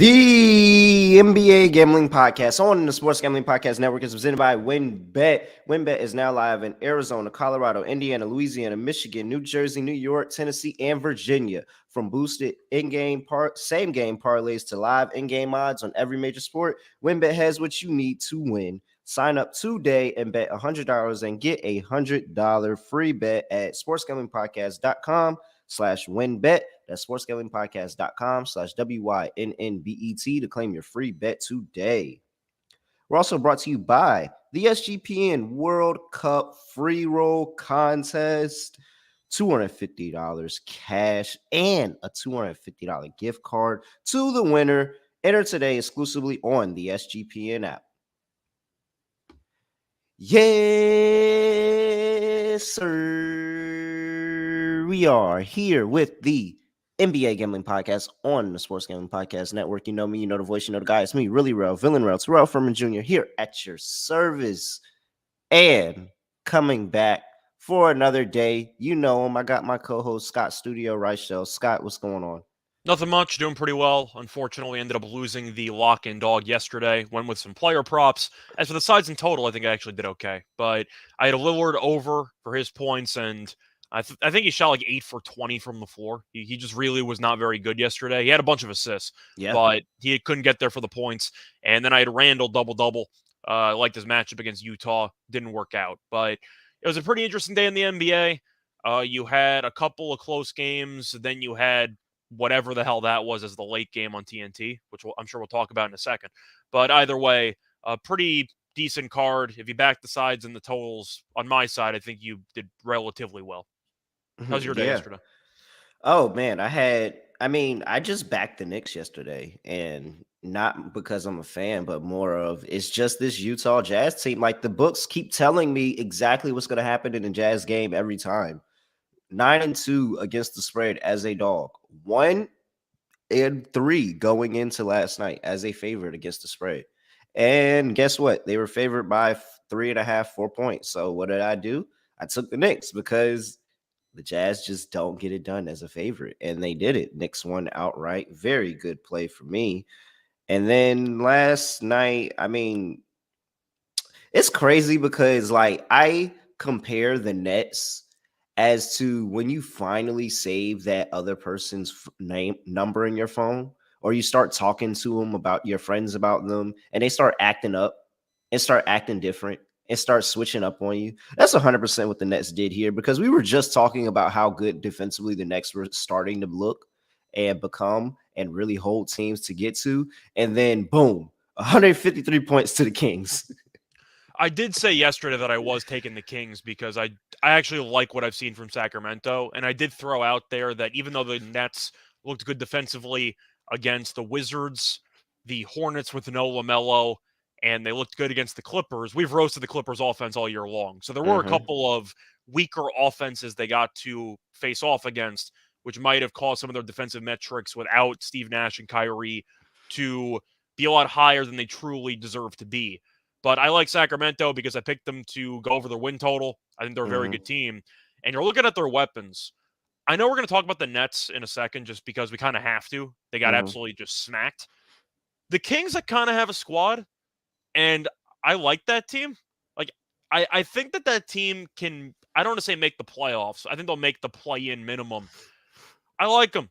The NBA Gambling Podcast on the Sports Gambling Podcast Network is presented by WinBet. WinBet is now live in Arizona, Colorado, Indiana, Louisiana, Michigan, New Jersey, New York, Tennessee, and Virginia. From boosted in-game same-game parlays to live in-game odds on every major sport, WinBet has what you need to win. Sign up today and bet $100 and get a $100 free bet at sportsgamblingpodcast.com/winbet. That's sportsgamblingpodcast.com/WYNNBET to claim your free bet today. We're also brought to you by the SGPN World Cup Free Roll Contest. $250 cash and a $250 gift card to the winner. Enter today exclusively on the SGPN app. Yes, sir. We are here with the NBA Gambling Podcast on the Sports Gambling Podcast Network. You know me, you know the voice, you know the guy. It's me, really real, villain real, Terrell Furman Jr. here at your service. And coming back for another day, you know him. I got my co-host Scott Studio Reichel. Scott, what's going on? Nothing much, doing pretty well. Unfortunately, ended up losing the lock-in dog yesterday. Went with some player props. As for the sides in total, I think I actually did okay. But I had a Lillard over for his points, and I think he shot like 8 for 20 from the floor. He just really was not very good yesterday. He had a bunch of assists, but he couldn't get there for the points. And then I had Randall double-double. I liked his matchup against Utah. Didn't work out. But it was a pretty interesting day in the NBA. You had a couple of close games. Then you had whatever the hell that was as the late game on TNT, which I'm sure we'll talk about in a second. But either way, a pretty decent card. If you back the sides and the totals on my side, I think you did relatively well. How's your day yesterday? Oh, man, I just backed the Knicks yesterday, and not because I'm a fan, but more of it's just this Utah Jazz team. Like, the books keep telling me exactly what's going to happen in the Jazz game every time. 9-2 against the spread as a dog. 1-3 going into last night as a favorite against the spread. And guess what? They were favored by 3.5, 4 points. So what did I do? I took the Knicks because the Jazz just don't get it done as a favorite. And they did it. Knicks won outright. Very good play for me. And then last night, it's crazy because like I compare the Nets as to when you finally save that other person's number in your phone, or you start talking to them about your friends about them, and they start acting up and start acting different and start switching up on you. That's 100% what the Nets did here, because we were just talking about how good defensively the Nets were starting to look and become and really hold teams to get to. And then boom, 153 points to the Kings. I did say yesterday that I was taking the Kings because I actually like what I've seen from Sacramento. And I did throw out there that even though the Nets looked good defensively against the Wizards, the Hornets with no LaMelo, and they looked good against the Clippers, we've roasted the Clippers offense all year long. So there were a couple of weaker offenses they got to face off against, which might have caused some of their defensive metrics without Steve Nash and Kyrie to be a lot higher than they truly deserve to be. But I like Sacramento because I picked them to go over their win total. I think they're a very good team. And you're looking at their weapons. I know we're going to talk about the Nets in a second just because we kind of have to. They got absolutely just smacked. The Kings, I kind of have a squad, and I like that team. Like, I think that team can, I don't want to say make the playoffs. I think they'll make the play-in minimum. I like them.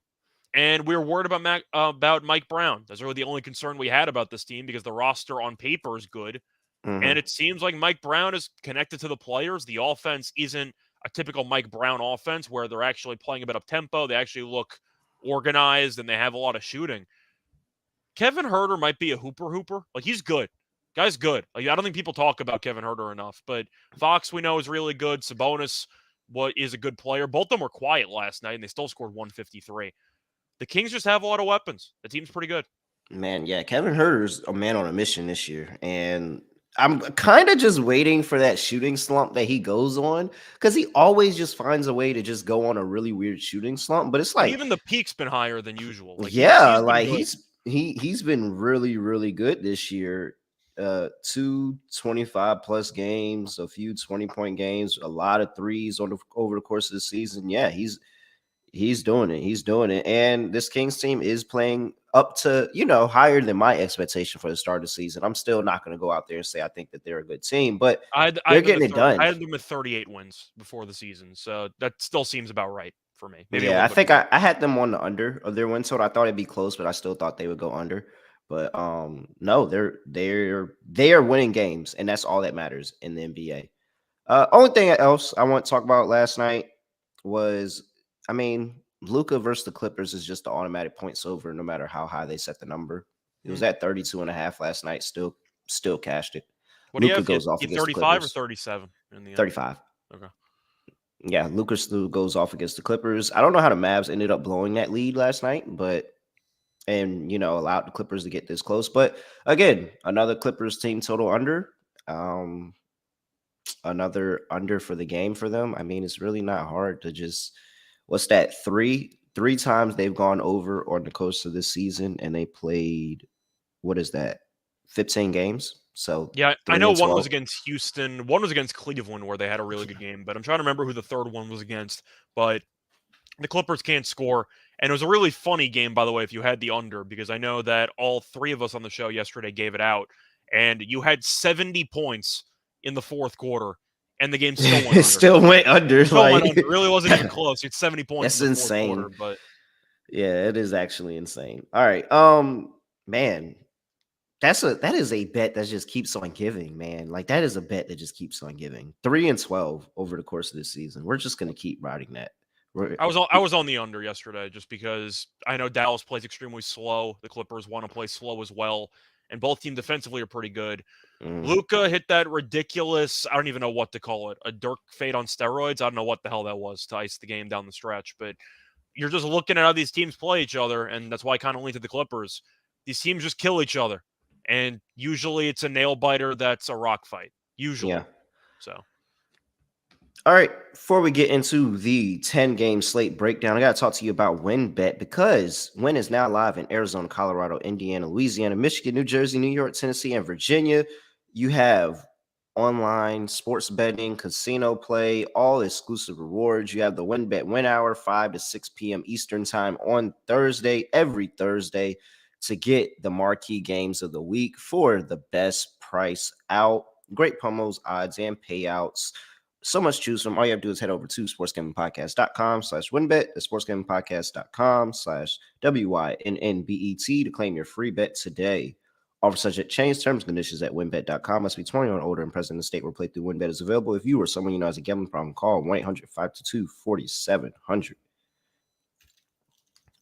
And we were worried about Mike Brown. That's really the only concern we had about this team because the roster on paper is good. And it seems like Mike Brown is connected to the players. The offense isn't a typical Mike Brown offense where they're actually playing a bit up tempo. They actually look organized and they have a lot of shooting. Kevin Huerter might be a hooper. Like, he's good. Guy's good. Like, I don't think people talk about Kevin Huerter enough. But Fox, we know, is really good. Sabonis is a good player. Both of them were quiet last night, and they still scored 153. The Kings just have a lot of weapons. The team's pretty good. Man, yeah, Kevin Huerter's a man on a mission this year. And I'm kind of just waiting for that shooting slump that he goes on, because he always just finds a way to just go on a really weird shooting slump. But it's like, even the peak's been higher than usual. Like, he's been really, really good this year. 225 plus games, a few 20-point games, a lot of threes over the course of the season. Yeah, he's doing it. And this Kings team is playing up to, higher than my expectation for the start of the season. I'm still not going to go out there and say I think that they're a good team, but I they're had them getting at it done. I had them at 38 wins before the season, so that still seems about right for me. Maybe a Yeah, I little bit think more. I had them on the under of their win total. I thought it'd be close, but I still thought they would go under. But no, they are winning games, and that's all that matters in the NBA. Only thing else I want to talk about last night was, I mean, Luca versus the Clippers is just the automatic points over, no matter how high they set the number. It was Mm. at 32.5 last night. Still cashed it. What do you Luca have? goes off You against the 35 or Clippers. 37 in the end? 35. Okay. Yeah, Luca still goes off against the Clippers. I don't know how the Mavs ended up blowing that lead last night, but and allowed the Clippers to get this close. But again, another Clippers team total under. Um, Another under for the game for them. I mean, it's really not hard to just what's that? Three times they've gone over on the course of this season, and they played what is that? 15 games. So Yeah, I three know and one was 12. against Houston, one was against Cleveland where they had a really good game, but I'm trying to remember who the third one was against. But the Clippers can't score. And it was a really funny game, by the way, if you had the under, because I know that all three of us on the show yesterday gave it out. And you had 70 points in the fourth quarter, and the game still went It under. still went under. Still went Like under. It really wasn't even close. It's 70 points in that's the fourth quarter, insane. but Yeah, it is actually insane. All right. Man, that is a bet that just keeps on giving, man. Like that is a bet that just keeps on giving. 3-12 over the course of this season. We're just gonna keep riding that. We're, I was on the under yesterday just because I know Dallas plays extremely slow. The Clippers want to play slow as well, and both teams defensively are pretty good. mm, Luca hit that ridiculous, I don't even know what to call it, a Dirk fade on steroids. I don't know what the hell that was to ice the game down the stretch, but you're just looking at how these teams play each other, and that's why I kind of lean to the Clippers. These teams just kill each other, and usually it's a nail biter that's a rock fight. yeah. Usually. So, All right, before we get into the 10 game slate breakdown, I got to talk to you about WinBet because Win is now live in Arizona, Colorado, Indiana, Louisiana, Michigan, New Jersey, New York, Tennessee, and Virginia. You have online sports betting, casino play, all exclusive rewards. You have the WinBet Win Hour, 5 to 6 p.m. Eastern Time on Thursday, every Thursday, to get the marquee games of the week for the best price out. Great promos, odds, and payouts, so much to choose from. All you have to do is head over to sportsgamblingpodcast.com/winbet, the sportsgamblingpodcast.com/WYNNBET to claim your free bet today. Offer subject change, terms and conditions at winbet.com. Must be 21 or older and present in the state where playthrough WinBet is available. If you or someone you know has a gambling problem, call 1-800-522-4700.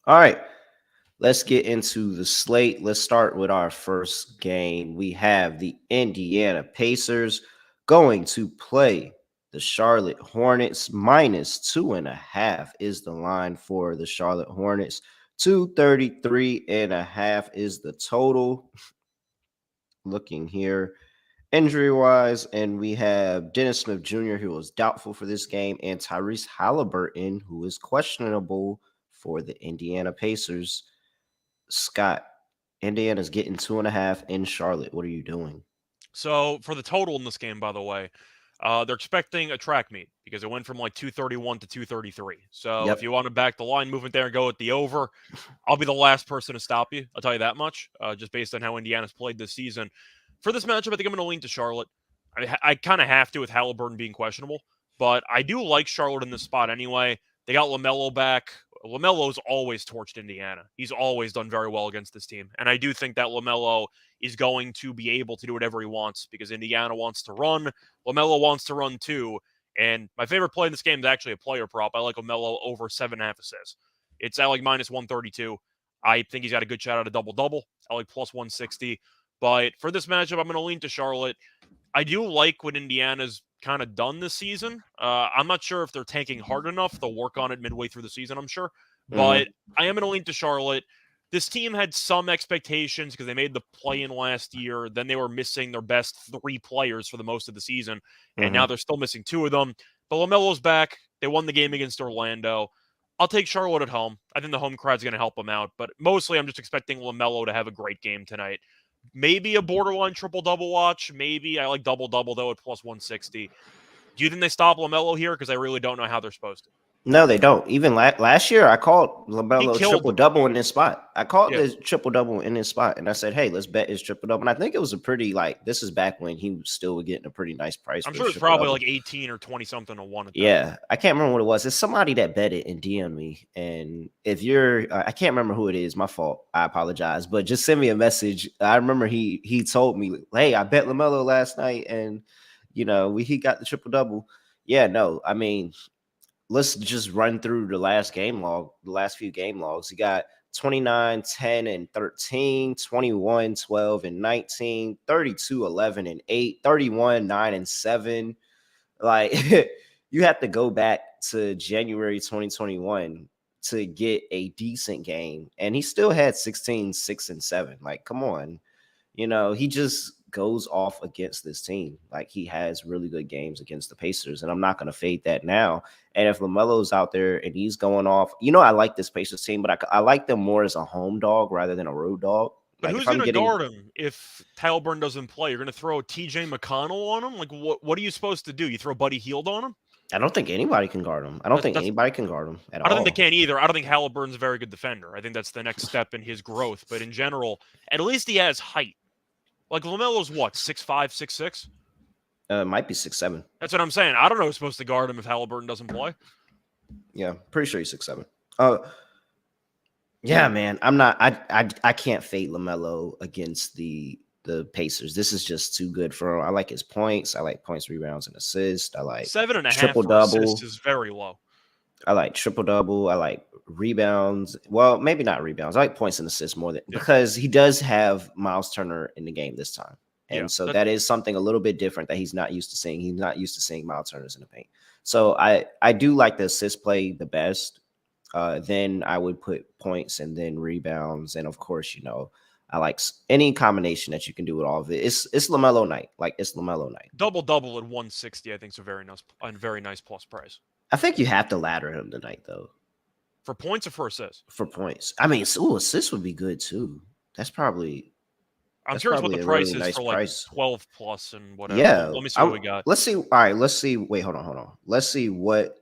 All right, let's get into the slate. Let's start with our first game. We have the Indiana Pacers going to play the Charlotte Hornets. -2.5 is the line for the Charlotte Hornets. 233.5 is the total. Looking here injury wise, and we have Dennis Smith Jr., who was doubtful for this game, and Tyrese Halliburton, who is questionable for the Indiana Pacers. Scott, Indiana's getting 2.5 in Charlotte. What are you doing? so for the total in this game, by the way, they're expecting a track meet because it went from like 231 to 233. So if you Yep. want to back the line movement there and go with the over, I'll be the last person to stop you. I'll tell you that much, just based on how Indiana's played this season. For this matchup, I think I'm going to lean to Charlotte. I kind of have to with Halliburton being questionable, but I do like Charlotte in this spot anyway. They got LaMelo back. LaMelo's always torched Indiana. He's always done very well against this team. And I do think that LaMelo is going to be able to do whatever he wants because Indiana wants to run. LaMelo wants to run too. And my favorite play in this game is actually a player prop. I like LaMelo over 7.5 assists. It's at like -132. I think he's got a good shot at a double-double. I like +160. But for this matchup, I'm going to lean to Charlotte. I do like what Indiana's kind of done this season. I'm not sure if they're tanking hard enough. They'll work on it midway through the season, I'm sure. But Mm-hmm. I am going to lean to Charlotte. This team had some expectations because they made the play-in last year. Then they were missing their best three players for the most of the season, and now Mm-hmm. they're still missing two of them. But LaMelo's back. They won the game against Orlando. I'll take Charlotte at home. I think the home crowd's going to help them out, but mostly I'm just expecting LaMelo to have a great game tonight. Maybe a borderline triple double watch. Maybe I like double double though at +160. Do you think they stop LaMelo here? Because I really don't know how they're supposed to. No, they don't. Even last year, I called He LaMelo killed triple them. double in this spot. I called Yeah. this triple double in this spot, and I said, "Hey, let's bet his triple double." And I think it was a pretty like this is back when he was still getting a pretty nice price I'm for sure his it's triple probably double. like 18 or 20 something to one at that point. Yeah, I can't remember what it was. It's somebody that bet it and DM me. And if you're, I can't remember who it is. My fault. I apologize. But just send me a message. I remember he told me, "Hey, I bet Lamelo last night, and he got the triple double." Yeah, no, I mean, let's just run through the last few game logs. He got 29, 10, and 13, 21, 12, and 19, 32, 11, and 8, 31, 9, and 7. Like you have to go back to January 2021 to get a decent game. And he still had 16, 6, and 7. Like, come on. He just goes off against this team. Like he has really good games against the Pacers, and I'm not going to fade that now. And if LaMelo's out there and he's going off, I like this Pacers team, but I like them more as a home dog rather than a road dog. But Like if who's going I'm to getting, guard him if Talburn doesn't play? You're going to throw TJ McConnell on him? Like, what are you supposed to do? You throw Buddy Hield on him? I don't think anybody can guard him. I don't think That's anybody can guard him at I don't think they all. can either. I don't think Halliburton's a very good defender. I think that's the next step in his growth. But in general, at least he has height. Like LaMelo's what, 6'5", 6'6"? It might be 6'7". That's what I'm saying. I don't know who's supposed to guard him if Halliburton doesn't play. Yeah, pretty sure he's 6'7". Yeah, man. I'm not. I can't fade LaMelo against the Pacers. This is just too good for him. I like his points. I like points, rebounds, and assists. I like 7.5 triple for assists double. is very low. I like triple double. I like rebounds. Well, maybe not rebounds. I like points and assists more than Yeah. because he does have Miles Turner in the game this time. Yeah. And so that is something a little bit different that he's not used to seeing. He's not used to seeing Miles Turner's in the paint. So I do like the assist play the best. Then I would put points and then rebounds. And of course, I like any combination that you can do with all of it. It's LaMelo night. Like it's LaMelo night. Double at 160, I think is a very nice plus price. I think you have to ladder him tonight though. For points or for assists? For points. I mean, assists would be good too. That's probably I'm curious what the a price really is nice for like price. 12 plus and whatever. Yeah. Let me see what we got. Let's see. All right. Let's see. Wait, hold on. Let's see what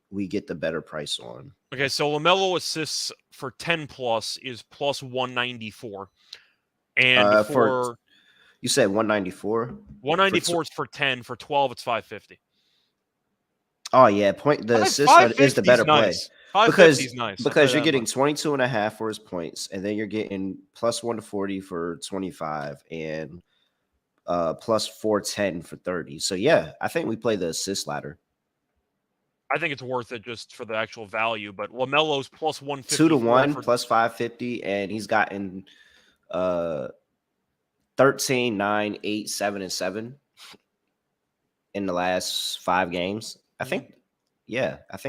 we get the better price on. Okay, so LaMelo assists for 10 plus is plus 194. And for you said 194? 194 is for 10, for 12 it's 550. Oh yeah, the assist is the better play. Nice. 550 is nice. Because you're getting 22 and a half for his points, and then you're getting plus 140 for 25 and plus 410 for 30. So yeah, I think we play the assist ladder. I think it's worth it just for the actual value, but LaMelo's plus 150 2-1 plus 550, and he's gotten 13, 9, 8, 7, and 7 in the last 5 games. I think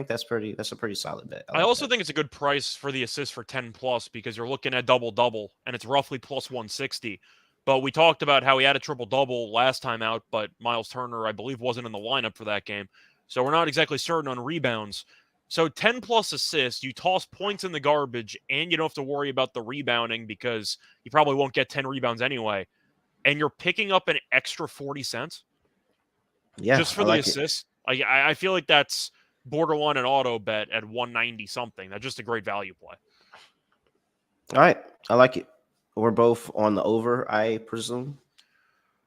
that's a pretty solid bet. I also think it's a good price for the assist for 10 plus because you're looking at double and it's roughly plus 160. But we talked about how he had a triple double last time out, but Miles Turner, I believe, wasn't in the lineup for that game. So we're not exactly certain on rebounds. So 10 plus assists, you toss points in the garbage, and you don't have to worry about the rebounding because you probably won't get 10 rebounds anyway. And you're picking up an extra 40 cents just for the assist. I feel like that's borderline an auto bet at 190 something. That's just a great value play. All right. I like it. We're both on the over, I presume.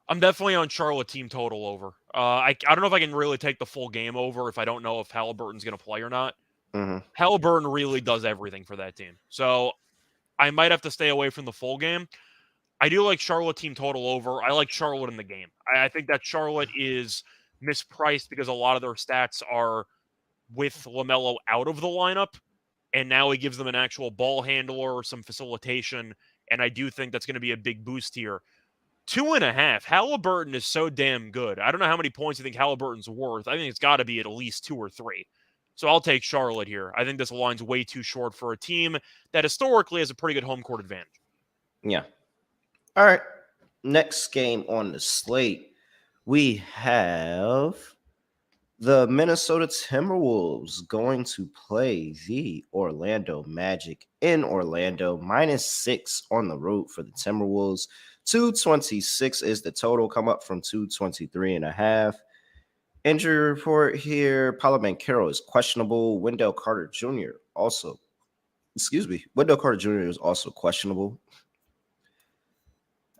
I'm definitely on Charlotte team total over. I don't know if I can really take the full game over if I don't know if Halliburton's going to play or not. Mm-hmm. Halliburton really does everything for that team. So I might have to stay away from the full game. I do like Charlotte team total over. I like Charlotte in the game. I think that Charlotte is mispriced because a lot of their stats are with LaMelo out of the lineup, and now he gives them an actual ball handler or some facilitation, and I do think that's going to be a big boost here. 2.5. Halliburton is so damn good. I don't know how many points you think Halliburton's worth. I think it's got to be at least 2 or 3. So I'll take Charlotte here. I think this line's way too short for a team that historically has a pretty good home court advantage. Yeah. All right. Next game on the slate, we have the Minnesota Timberwolves going to play the Orlando Magic in Orlando. -6 on the road for the Timberwolves. 226 is the total. Come up from 223.5. Injury report here. Paulo Banchero is questionable. Wendell Carter Jr. also, excuse me, Wendell Carter Jr. is also questionable.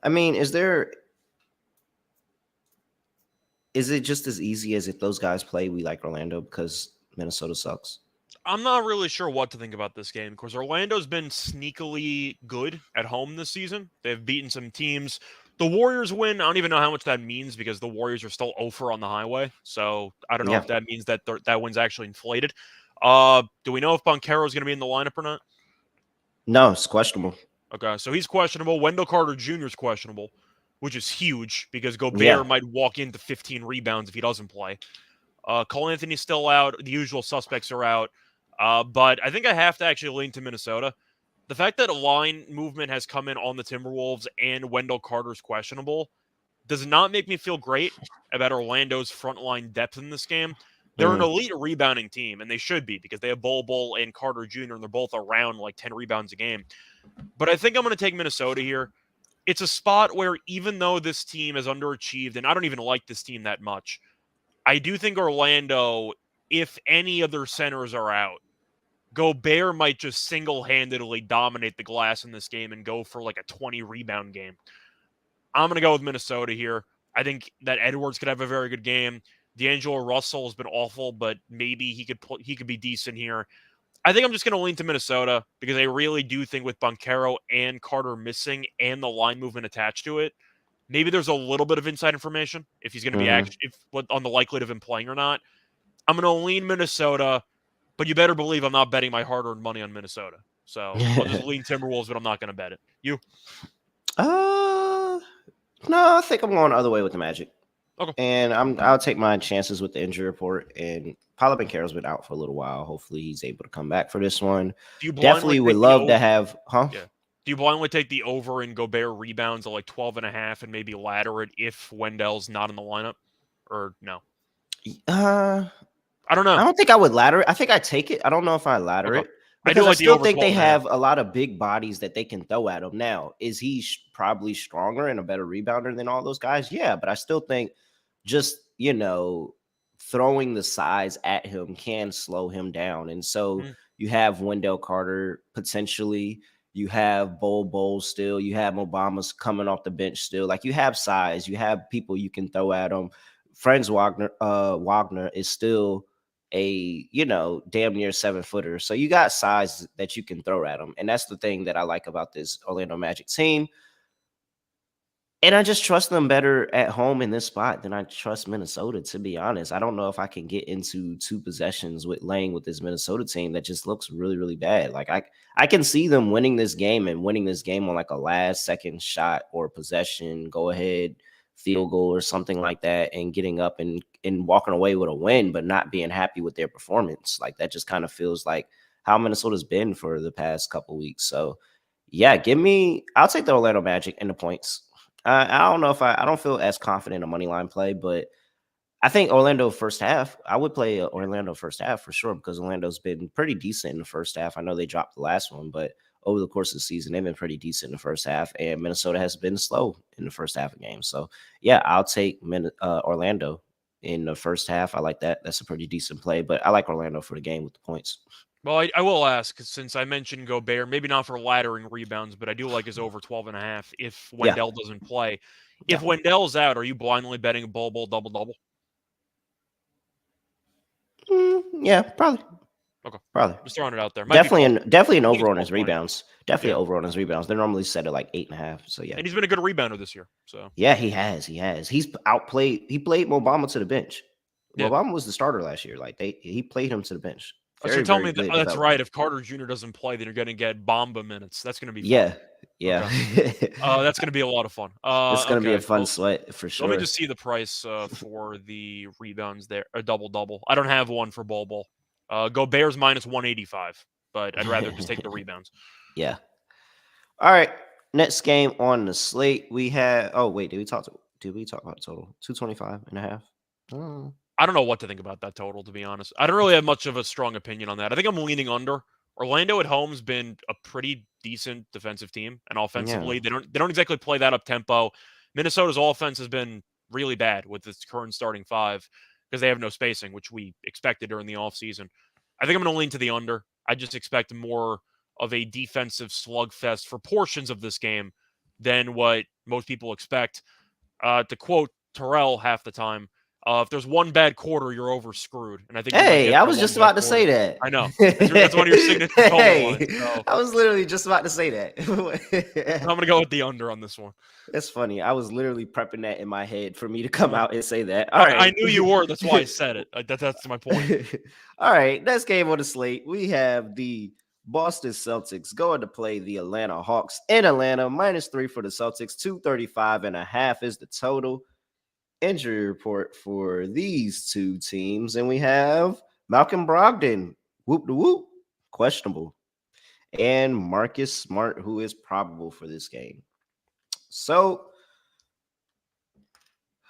I mean, is it just as easy as if those guys play, we like Orlando because Minnesota sucks? I'm not really sure what to think about this game because Orlando's been sneakily good at home this season. They've beaten some teams. The Warriors win. I don't even know how much that means because the Warriors are still 0 on the highway. So I don't know Yeah. if that means that that win's actually inflated. Do we know if Banchero is going to be in the lineup or not? No, it's questionable. Okay, so he's questionable. Wendell Carter Jr. is questionable, which is huge because Yeah. Gobert might walk into 15 rebounds if he doesn't play. Cole Anthony's still out. The usual suspects are out. But I think I have to actually lean to Minnesota. The fact that a line movement has come in on the Timberwolves and Wendell Carter's questionable does not make me feel great about Orlando's frontline depth in this game. They're an Mm. elite rebounding team, and they should be because they have Bol and Carter Jr., and they're both around like 10 rebounds a game. But I think I'm going to take Minnesota here. It's a spot where even though this team has underachieved, and I don't even like this team that much, I do think Orlando, if any of their centers are out, Gobert might just single-handedly dominate the glass in this game and go for like a 20 rebound game. I'm going to go with Minnesota here. I think that Edwards could have a very good game. D'Angelo Russell has been awful, but maybe he could be decent here. I think I'm just going to lean to Minnesota because I really do think with Banchero and Carter missing and the line movement attached to it, maybe there's a little bit of inside information if he's going to be Hmm. on the likelihood of him playing or not. I'm going to lean Minnesota, but you better believe I'm not betting my hard-earned money on Minnesota. So I'll just lean Timberwolves, but I'm not going to bet it. You? uh, no, I think I'm going the other way with the Magic. Okay. And I'll take my chances with the injury report. And Paulo Banchero's been out for a little while. Hopefully he's able to come back for this one. Do you blindly Definitely would take the love over? to have, huh? Yeah. Do you blindly take the over in Gobert rebounds at like 12 and a half and maybe ladder it if Wendell's not in the lineup? Or no? Uh, I don't I know. don't think I would ladder it. I think I take it. I don't know if I ladder Okay. it I do because I like the still over think 12 they and a half. have a lot of big bodies that they can throw at him. Now, is he probably stronger and a better rebounder than all those guys? Yeah, but I still think just, throwing the size at him can slow him down. And so Mm, you have Wendell Carter potentially, you have Bol still, you have Obama's coming off the bench still. Like you have size, you have people you can throw at him. Franz Wagner is still a damn near 7 footer. So you got size that you can throw at him. And that's the thing that I like about this Orlando Magic team. And I just trust them better at home in this spot than I trust Minnesota, to be honest. I don't know if I can get into two possessions with laying with this Minnesota team that just looks really, really bad. Like I can see them winning this game and winning this game on like a last second shot or possession, go ahead field goal or something like that, and getting up and walking away with a win, but not being happy with their performance. Like that just kind of feels like how Minnesota's been for the past couple weeks. So yeah, I'll take the Orlando Magic and the points. I don't know if I don't feel as confident in a money line play, but I think Orlando first half. I would play Orlando first half for sure because Orlando's been pretty decent in the first half. I know they dropped the last one, but over the course of the season, they've been pretty decent in the first half, and Minnesota has been slow in the first half of games. So yeah, I'll take Orlando in the first half. I like that. That's a pretty decent play, but I like Orlando for the game with the points. Well, I will ask since I mentioned Gobert, maybe not for laddering rebounds, but I do like his over 12 and a half if Yeah, Wendell doesn't play. yeah. If Wendell's out, are you blindly betting a Bol double double? Yeah, probably. Okay. Probably. Just throwing it out there. Might be Definitely close. definitely an I think it's over on close his money. rebounds. Definitely Yeah. over on his rebounds. They're normally set at like 8.5. So yeah. And he's been a good rebounder this year. So Yeah, he has. He has. He's outplayed. He played Obama to the bench. yeah. Obama was the starter last year. Like he played him to the bench. So you're Very, telling very me that good oh, that's development. right. If Carter Jr. doesn't play, then you're going to get Bomba minutes. That's going to be fun. Yeah, yeah. Okay. That's going to be a lot of fun. It's gonna be a Okay. fun Well, sweat for let me sure. just see the price for the rebounds there. A double double. I don't have one for Bol. Gobert's minus 185, but I'd rather just take the rebounds. Yeah. All right. Next game on the slate we had. Oh wait, did we talk about total 225 and a half? Oh. I don't know what to think about that total, to be honest. I don't really have much of a strong opinion on that. I think I'm leaning under. Orlando at home's been a pretty decent defensive team, and Yeah. offensively, they don't exactly play that up tempo. Minnesota's offense has been really bad with its current starting five because they have no spacing, which we expected during the offseason. I think I'm going to lean to the under. I just expect more of a defensive slugfest for portions of this game than what most people expect. To quote Terrell half the time, if there's one bad quarter, you're over screwed. And I think we might Hey, get I that was one just bad about to quarter. say that. I know. That's one of your signature call lines. Hey, So I was literally just about to say that. I'm going to go with the under on this one. That's funny. I was literally prepping that in my head for me to come Uh, out and say that. All I right. knew you were. That's why I said it. That's my point. All right. Next game on the slate, we have the Boston Celtics going to play the Atlanta Hawks in Atlanta. -3 for the Celtics. 235.5 is the total. Injury report for these two teams. And we have Malcolm Brogdon, whoop de whoop, questionable. And Marcus Smart, who is probable for this game. So,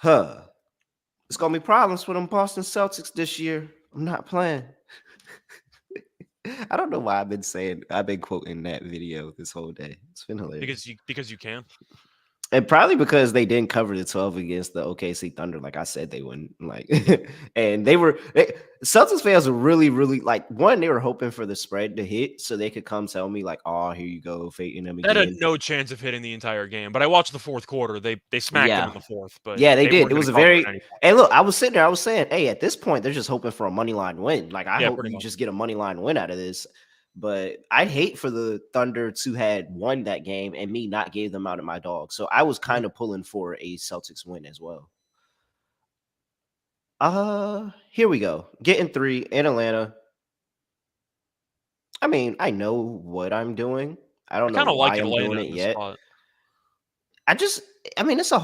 it's gonna be problems for them Boston Celtics this year. I'm not playing. I don't know why I've been quoting that video this whole day. It's been hilarious. Because you can. And probably because they didn't cover the 12 against the OKC Thunder, like I said they wouldn't. Like, and Celtics fans were really, really like one. They were hoping for the spread to hit so they could come tell me like, "Oh, here you go, fading them That had again." no chance of hitting the entire game. But I watched the fourth quarter. They smacked them Yeah, in the fourth, but yeah, they they did. weren't It going was to a cover very. at any point. Hey, look, I was sitting there. I was saying, hey, at this point, they're just hoping for a money line win. Like, I Yeah, hope pretty you much. just get a money line win out of this. But I'd hate for the Thunder to had won that game and me not gave them out of my dog. So I was kind of pulling for a Celtics win as well. Here we go. Getting 3 in Atlanta. I mean, I know what I'm doing. I I don't know kind of why like I'm doing Atlanta it in this yet. spot. I mean, it's a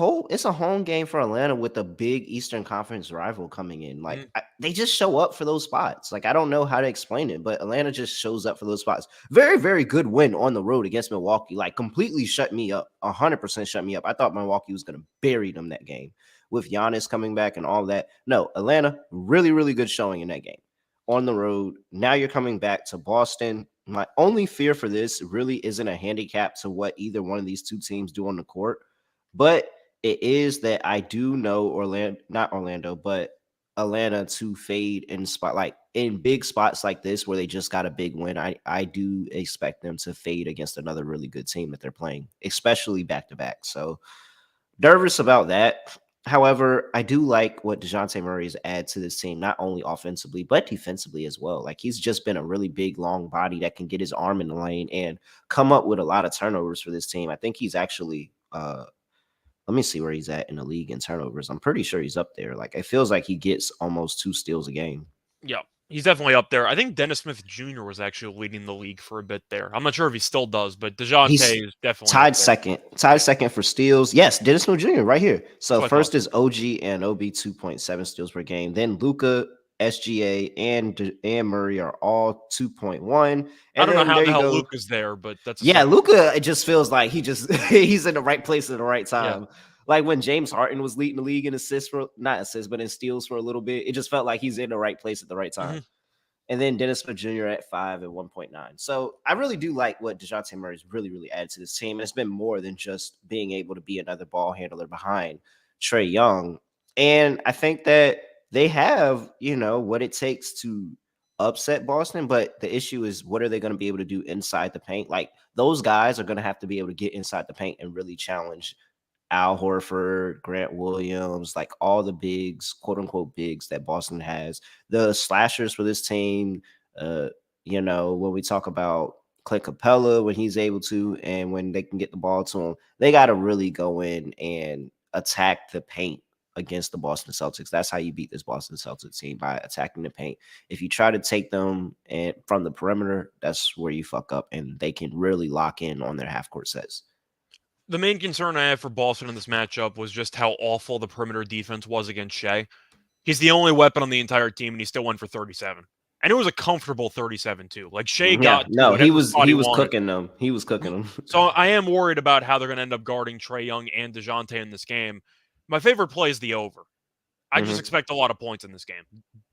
home game for Atlanta with a big Eastern Conference rival coming in. Like, they just show up for those spots. Like, I don't know how to explain it, but Atlanta just shows up for those spots. Very, very good win on the road against Milwaukee. Like, completely shut me up. 100% shut me up. I thought Milwaukee was going to bury them that game with Giannis coming back and all that. No, Atlanta, really, really good showing in that game on the road. Now you're coming back to Boston. My only fear for this really isn't a handicap to what either one of these two teams do on the court. But it is that I do know not Orlando, but Atlanta to fade in in big spots like this where they just got a big win. I do expect them to fade against another really good team that they're playing, especially back to back. So nervous about that. However, I do like what DeJounte Murray has added to this team, not only offensively, but defensively as well. Like he's just been a really big, long body that can get his arm in the lane and come up with a lot of turnovers for this team. I think he's actually let me see where he's at in the league in turnovers. I'm pretty sure he's up there. Like it feels like he gets almost 2 steals a game. Yeah, he's definitely up there. I think Dennis Smith Jr. was actually leading the league for a bit there. I'm not sure if he still does, but He's DeJounte is definitely up tied there. second. Tied second for steals. Yes, Dennis Smith Jr. right here. So That's what I thought. first is OG and OB 2.7 steals per game. Then Luca, SGA, and Murray are all 2.1. I And don't know then how there the you hell go. Luke is there, but that's a Yeah, separate. Luca, it just feels like he's in the right place at the right Yeah. time. Like when James Harden was leading the league in assists for not assists, but in steals for a little bit. It just felt like he's in the right place at the right time. And then Dennis Smith Jr. at 5 and 1.9. So I really do like what DeJounte Murray's really, really added to this team. And it's been more than just being able to be another ball handler behind Trae Young. And I think that they have, what it takes to upset Boston. But the issue is, what are they going to be able to do inside the paint? Like those guys are going to have to be able to get inside the paint and really challenge Al Horford, Grant Williams, like all the bigs, quote unquote bigs that Boston has. The slashers for this team, when we talk about Clint Capella, when he's able to, and when they can get the ball to him, they got to really go in and attack the paint against the Boston Celtics. That's how you beat this Boston Celtics team, by attacking the paint. If you try to take them and from the perimeter, that's where you fuck up, and they can really lock in on their half court sets. The main concern I have for Boston in this matchup was just how awful the perimeter defense was against Shea. He's the only weapon on the entire team, and he still went for 37. And it was a comfortable 37 too. Like Shea got to No, whatever spot he he was wanted. cooking them. He was cooking them. So I am worried about how they're going to end up guarding Trae Young and DeJounte in this game. My favorite play is the over. I just expect a lot of points in this game.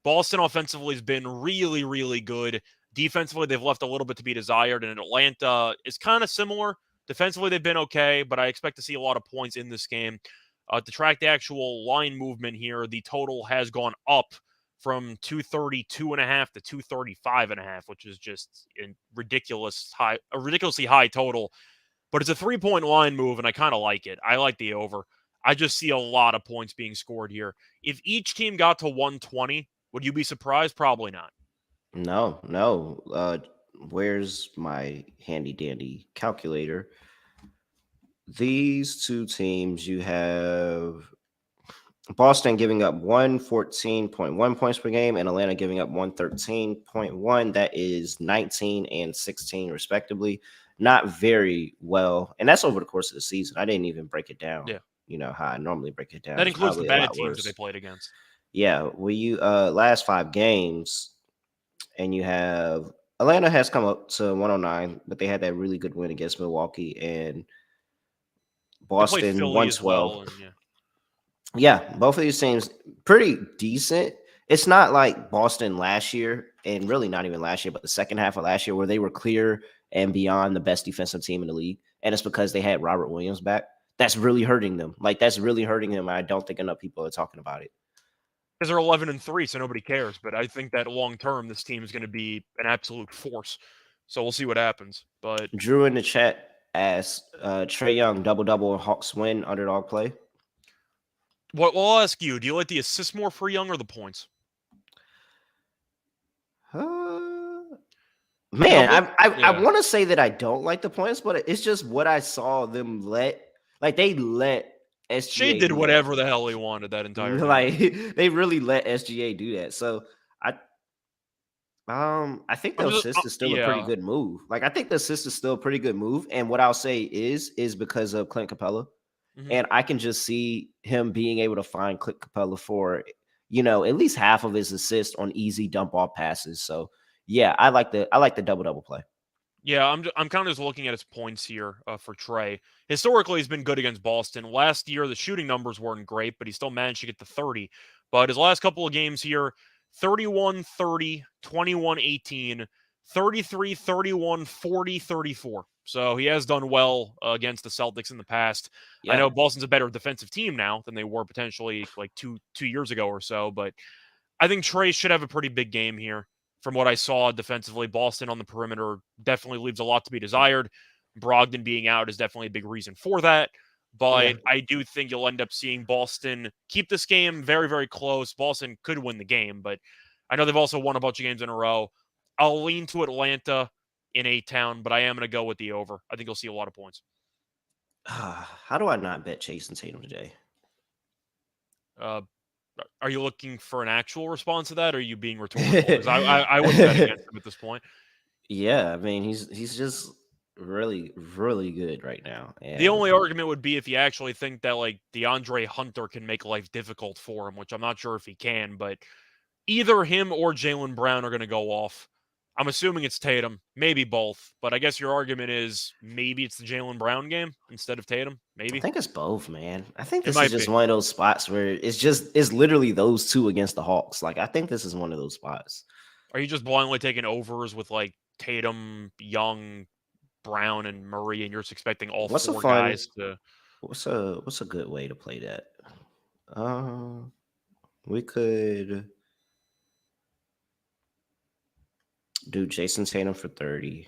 Boston offensively has been really, really good. Defensively, they've left a little bit to be desired, and Atlanta is kind of similar. Defensively, they've been okay, but I expect to see a lot of points in this game. To track the actual line movement here, the total has gone up from 232.5 to 235.5, which is just a ridiculously high total. But it's a 3-point line move, and I kind of like it. I like the over. I just see a lot of points being scored here. If each team got to 120, would you be surprised? Probably not. No, no. Where's my handy dandy calculator? These two teams, you have Boston giving up 114.1 points per game and Atlanta giving up 113.1. That is 19 and 16, respectively. Not very well. And that's over the course of the season. I didn't even break it down. Yeah. How I normally break it down. That It's includes the probably a bad lot teams that they worse. played against. Yeah. Well, you last 5 games, and you have Atlanta has come up to 109, but they had that really good win against Milwaukee, and They played Boston Philly as 112. well, and yeah. Yeah, both of these teams pretty decent. It's not like Boston last year, and really not even last year, but the second half of last year where they were clear and beyond the best defensive team in the league. And it's because they had Robert Williams back. That's really hurting them. That's really hurting them. I don't think enough people are talking about it. Because they're 11-3, so nobody cares. But I think that long term, this team is going to be an absolute force. So we'll see what happens. But Drew in the chat asked Trey Young double Hawks win underdog play. well, I'll ask you: do you like the assist more for Young or the points? Man, I want to say that I don't like the points, but it's just what I saw them let. Like they let SGA Shea did whatever the hell he wanted that entire game. Like they really let SGA do that. So I think the assist is still a pretty good move. Like I think the assist is still a pretty good move. And what I'll say is because of Clint Capella. Mm-hmm. And I can just see him being able to find Clint Capella for, at least half of his assists on easy dump off passes. So yeah, I like the double play. Yeah, I'm kind of just looking at his points here for Trey. Historically, he's been good against Boston. Last year, the shooting numbers weren't great, but he still managed to get to 30. But his last couple of games here, 31-30, 21-18, 33-31, 40-34. So he has done well against the Celtics in the past. Yeah. I know Boston's a better defensive team now than they were potentially like two years ago or so, but I think Trey should have a pretty big game here. From what I saw defensively, Boston on the perimeter definitely leaves a lot to be desired. Brogdon being out is definitely a big reason for that. But I do think you'll end up seeing Boston keep this game very, very close. Boston could win the game, but I know they've also won a bunch of games in a row. I'll lean to Atlanta in A-Town, but I am going to go with the over. I think you'll see a lot of points. How do I not bet Jason Tatum today? Are you looking for an actual response to that, or are you being rhetorical? Because I wouldn't bet against him at this point. Yeah, I mean, he's just really, really good right now. And the only argument would be if you actually think that, like, DeAndre Hunter can make life difficult for him, which I'm not sure if he can, but either him or Jaylen Brown are going to go off. I'm assuming it's Tatum, maybe both, but I guess your argument is maybe it's the Jaylen Brown game instead of Tatum, maybe? I think it's both, man. I think this is just one of those spots where it's literally those two against the Hawks. Like, I think this is one of those spots. Are you just blindly taking overs with, like, Tatum, Young, Brown, and Murray, and you're just expecting all four guys to... What's a good way to play that? We could do Jason Tatum for 30.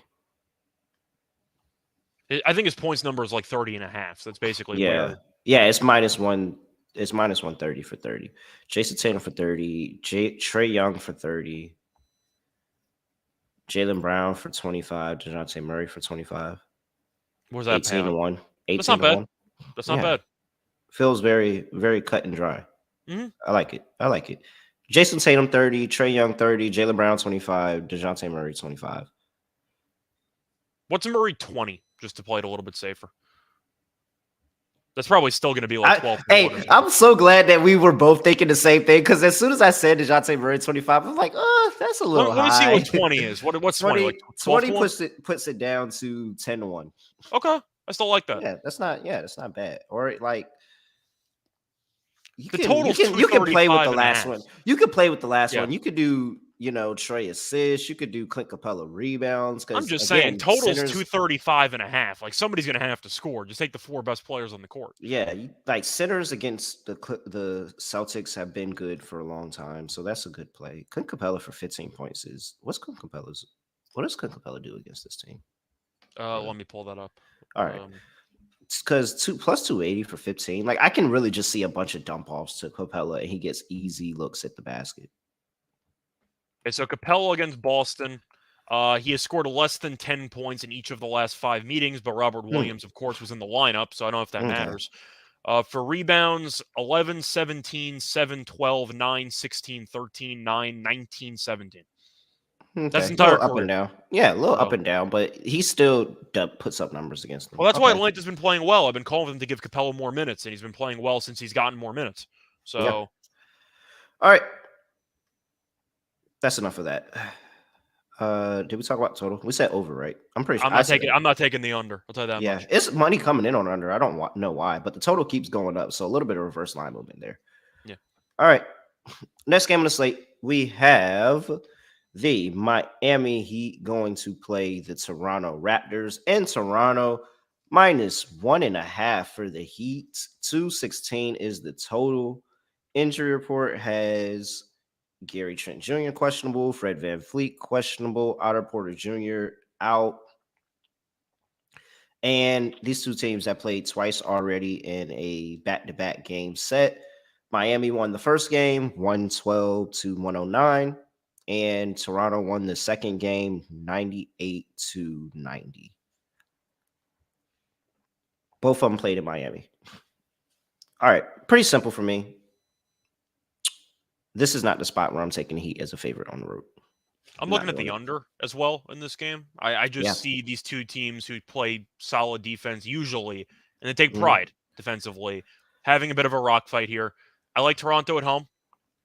I think his points number is like 30.5. So that's basically where. Yeah, it's -1. It's -130 for 30. Jason Tatum for 30. Trey Young for 30. Jaylen Brown for 25. DeJounte Murray for 25. What was that? 18-1. 18 That's not bad. That's not bad. Feels very, very cut and dry. Mm-hmm. I like it. Jason Tatum 30, Trey Young 30, Jaylen Brown 25, DeJounte Murray 25. What's Murray 20? Just to play it a little bit safer. That's probably still going to be like 12. Hey, I'm so glad that we were both thinking the same thing, because as soon as I said DeJounte Murray 25, I'm like, that's a little high. Let me see what 20 is. What's 20? Like 20 puts it down to 10-1. Okay, I still like that. Yeah, that's not bad. Or like you the can total you can play with the last one. You can play with the last Yeah. one. You could do Trey assists. You could do Clint Capella rebounds I'm because just saying, again, total's centers. 235 and a half. Like, somebody's going to have to score. Just take the 4 best players on the court. Yeah, like centers against the Celtics have been good for a long time, so that's a good play. Clint Capella for 15 points is what's Clint Capella's? What does Clint Capella do against this team? Let me pull that up. All right, because 280 for 15. Like I can really just see a bunch of dump offs to Capella, and he gets easy looks at the basket. Okay, so Capella against Boston. He has scored less than 10 points in each of the last 5 meetings, but Robert Williams, of course, was in the lineup, so I don't know if that Okay. matters. For rebounds, 11, 17, 7, 12, 9, 16, 13, 9, 19, 17. That's his Okay, a entire little up and career. down. Yeah, a little up So, and down, but he still puts up numbers against them. well, that's why Okay. Atlanta's been playing well. I've been calling them to give Capella more minutes, and he's been playing well since he's gotten more minutes. Yeah. So, All right. That's enough of that. Did we talk about total? We said over, right? I'm pretty sure I'm not taking the under. I'll tell you that yeah, much. it's money coming in on under. I don't know why, but the total keeps going up. So a little bit of reverse line movement there. Yeah. All right. Next game on the slate, we have the Miami Heat going to play the Toronto Raptors. And Toronto -1.5 for the Heat. 216 is the total. Injury report has Gary Trent Jr. questionable, Fred VanVleet questionable, Otto Porter Jr. out. And these two teams have played twice already in a back-to-back game set. Miami won the first game, 112 to 109. And Toronto won the second game, 98 to 90. Both of them played in Miami. All right, pretty simple for me. This is not the spot where I'm taking the Heat as a favorite on the road. I'm Not looking at doing the it. under as well in this game. I Yeah. just see these two teams who play solid defense usually, and they take Mhm. pride defensively, having a bit of a rock fight here. I like Toronto at home.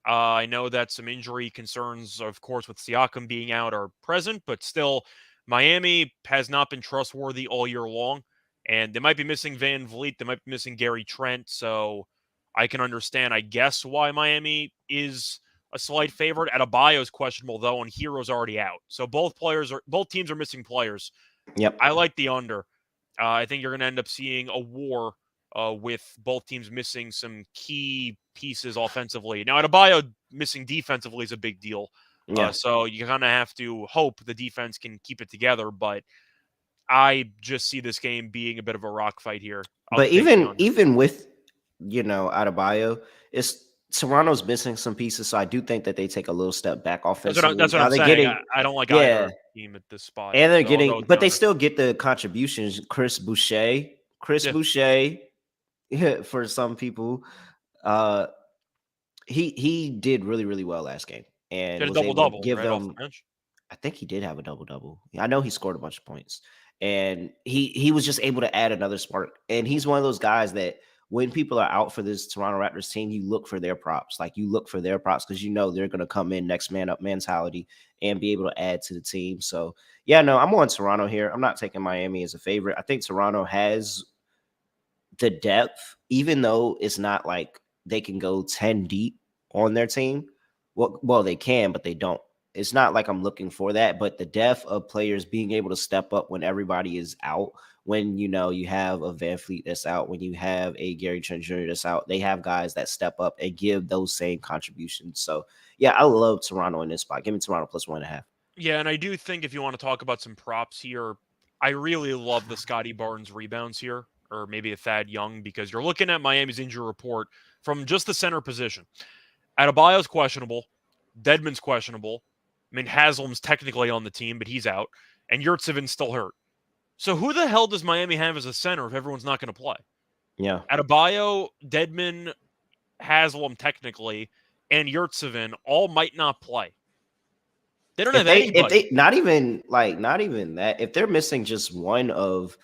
I know that some injury concerns, of course, with Siakam being out are present, but still, Miami has not been trustworthy all year long, and they might be missing Van Vliet, they might be missing Gary Trent, so I can understand, I guess, why Miami is a slight favorite. Adebayo is questionable though, and Hero's already out, so both teams are missing players. Yep. I like the under. I think you're going to end up seeing a war with both teams missing some key pieces offensively. Now, Adebayo missing defensively is a big deal. Yeah. So you kind of have to hope the defense can keep it together. But I just see this game being a bit of a rock fight here. I'll But take the even under. even with Adebayo, it's Toronto's missing some pieces, so I do think that they take a little step back offensively. That's what Now I'm they're saying. getting, I don't like yeah, either team at this spot. and they're So I'll go getting, with the but they under. still get the contributions. Chris Yeah, Boucher, for some people, uh, he did really really well last game he and had a was double able to double give right off the them. bench. I think he did have a double double. I know he scored a bunch of points, and he was just able to add another spark. And he's one of those guys that when people are out for this Toronto Raptors team, you look for their props. Like you look for their props because they're going to come in next man up mentality and be able to add to the team. So yeah, no, I'm on Toronto here. I'm not taking Miami as a favorite. I think Toronto has the depth, even though it's not like they can go 10 deep on their team. Well, they can, but they don't. It's not like I'm looking for that, but the depth of players being able to step up when everybody is out, when you have a Van Fleet that's out, when you have a Gary Trent Jr. that's out, they have guys that step up and give those same contributions. So yeah, I love Toronto in this spot. Give me Toronto +1.5. Yeah, and I do think if you want to talk about some props here, I really love the Scotty Barnes rebounds here, or maybe a Thad Young, because you're looking at Miami's injury report from just the center position. Adebayo's questionable, Dedmon's questionable. I mean, Haslam's technically on the team, but he's out, and Yurtsevic's still hurt. So who the hell does Miami have as a center if everyone's not going to play? Yeah. Adebayo, Dedmon, Haslam technically, and Yurtseven all might not play. They don't have If anybody. they not even that, if they're missing just one of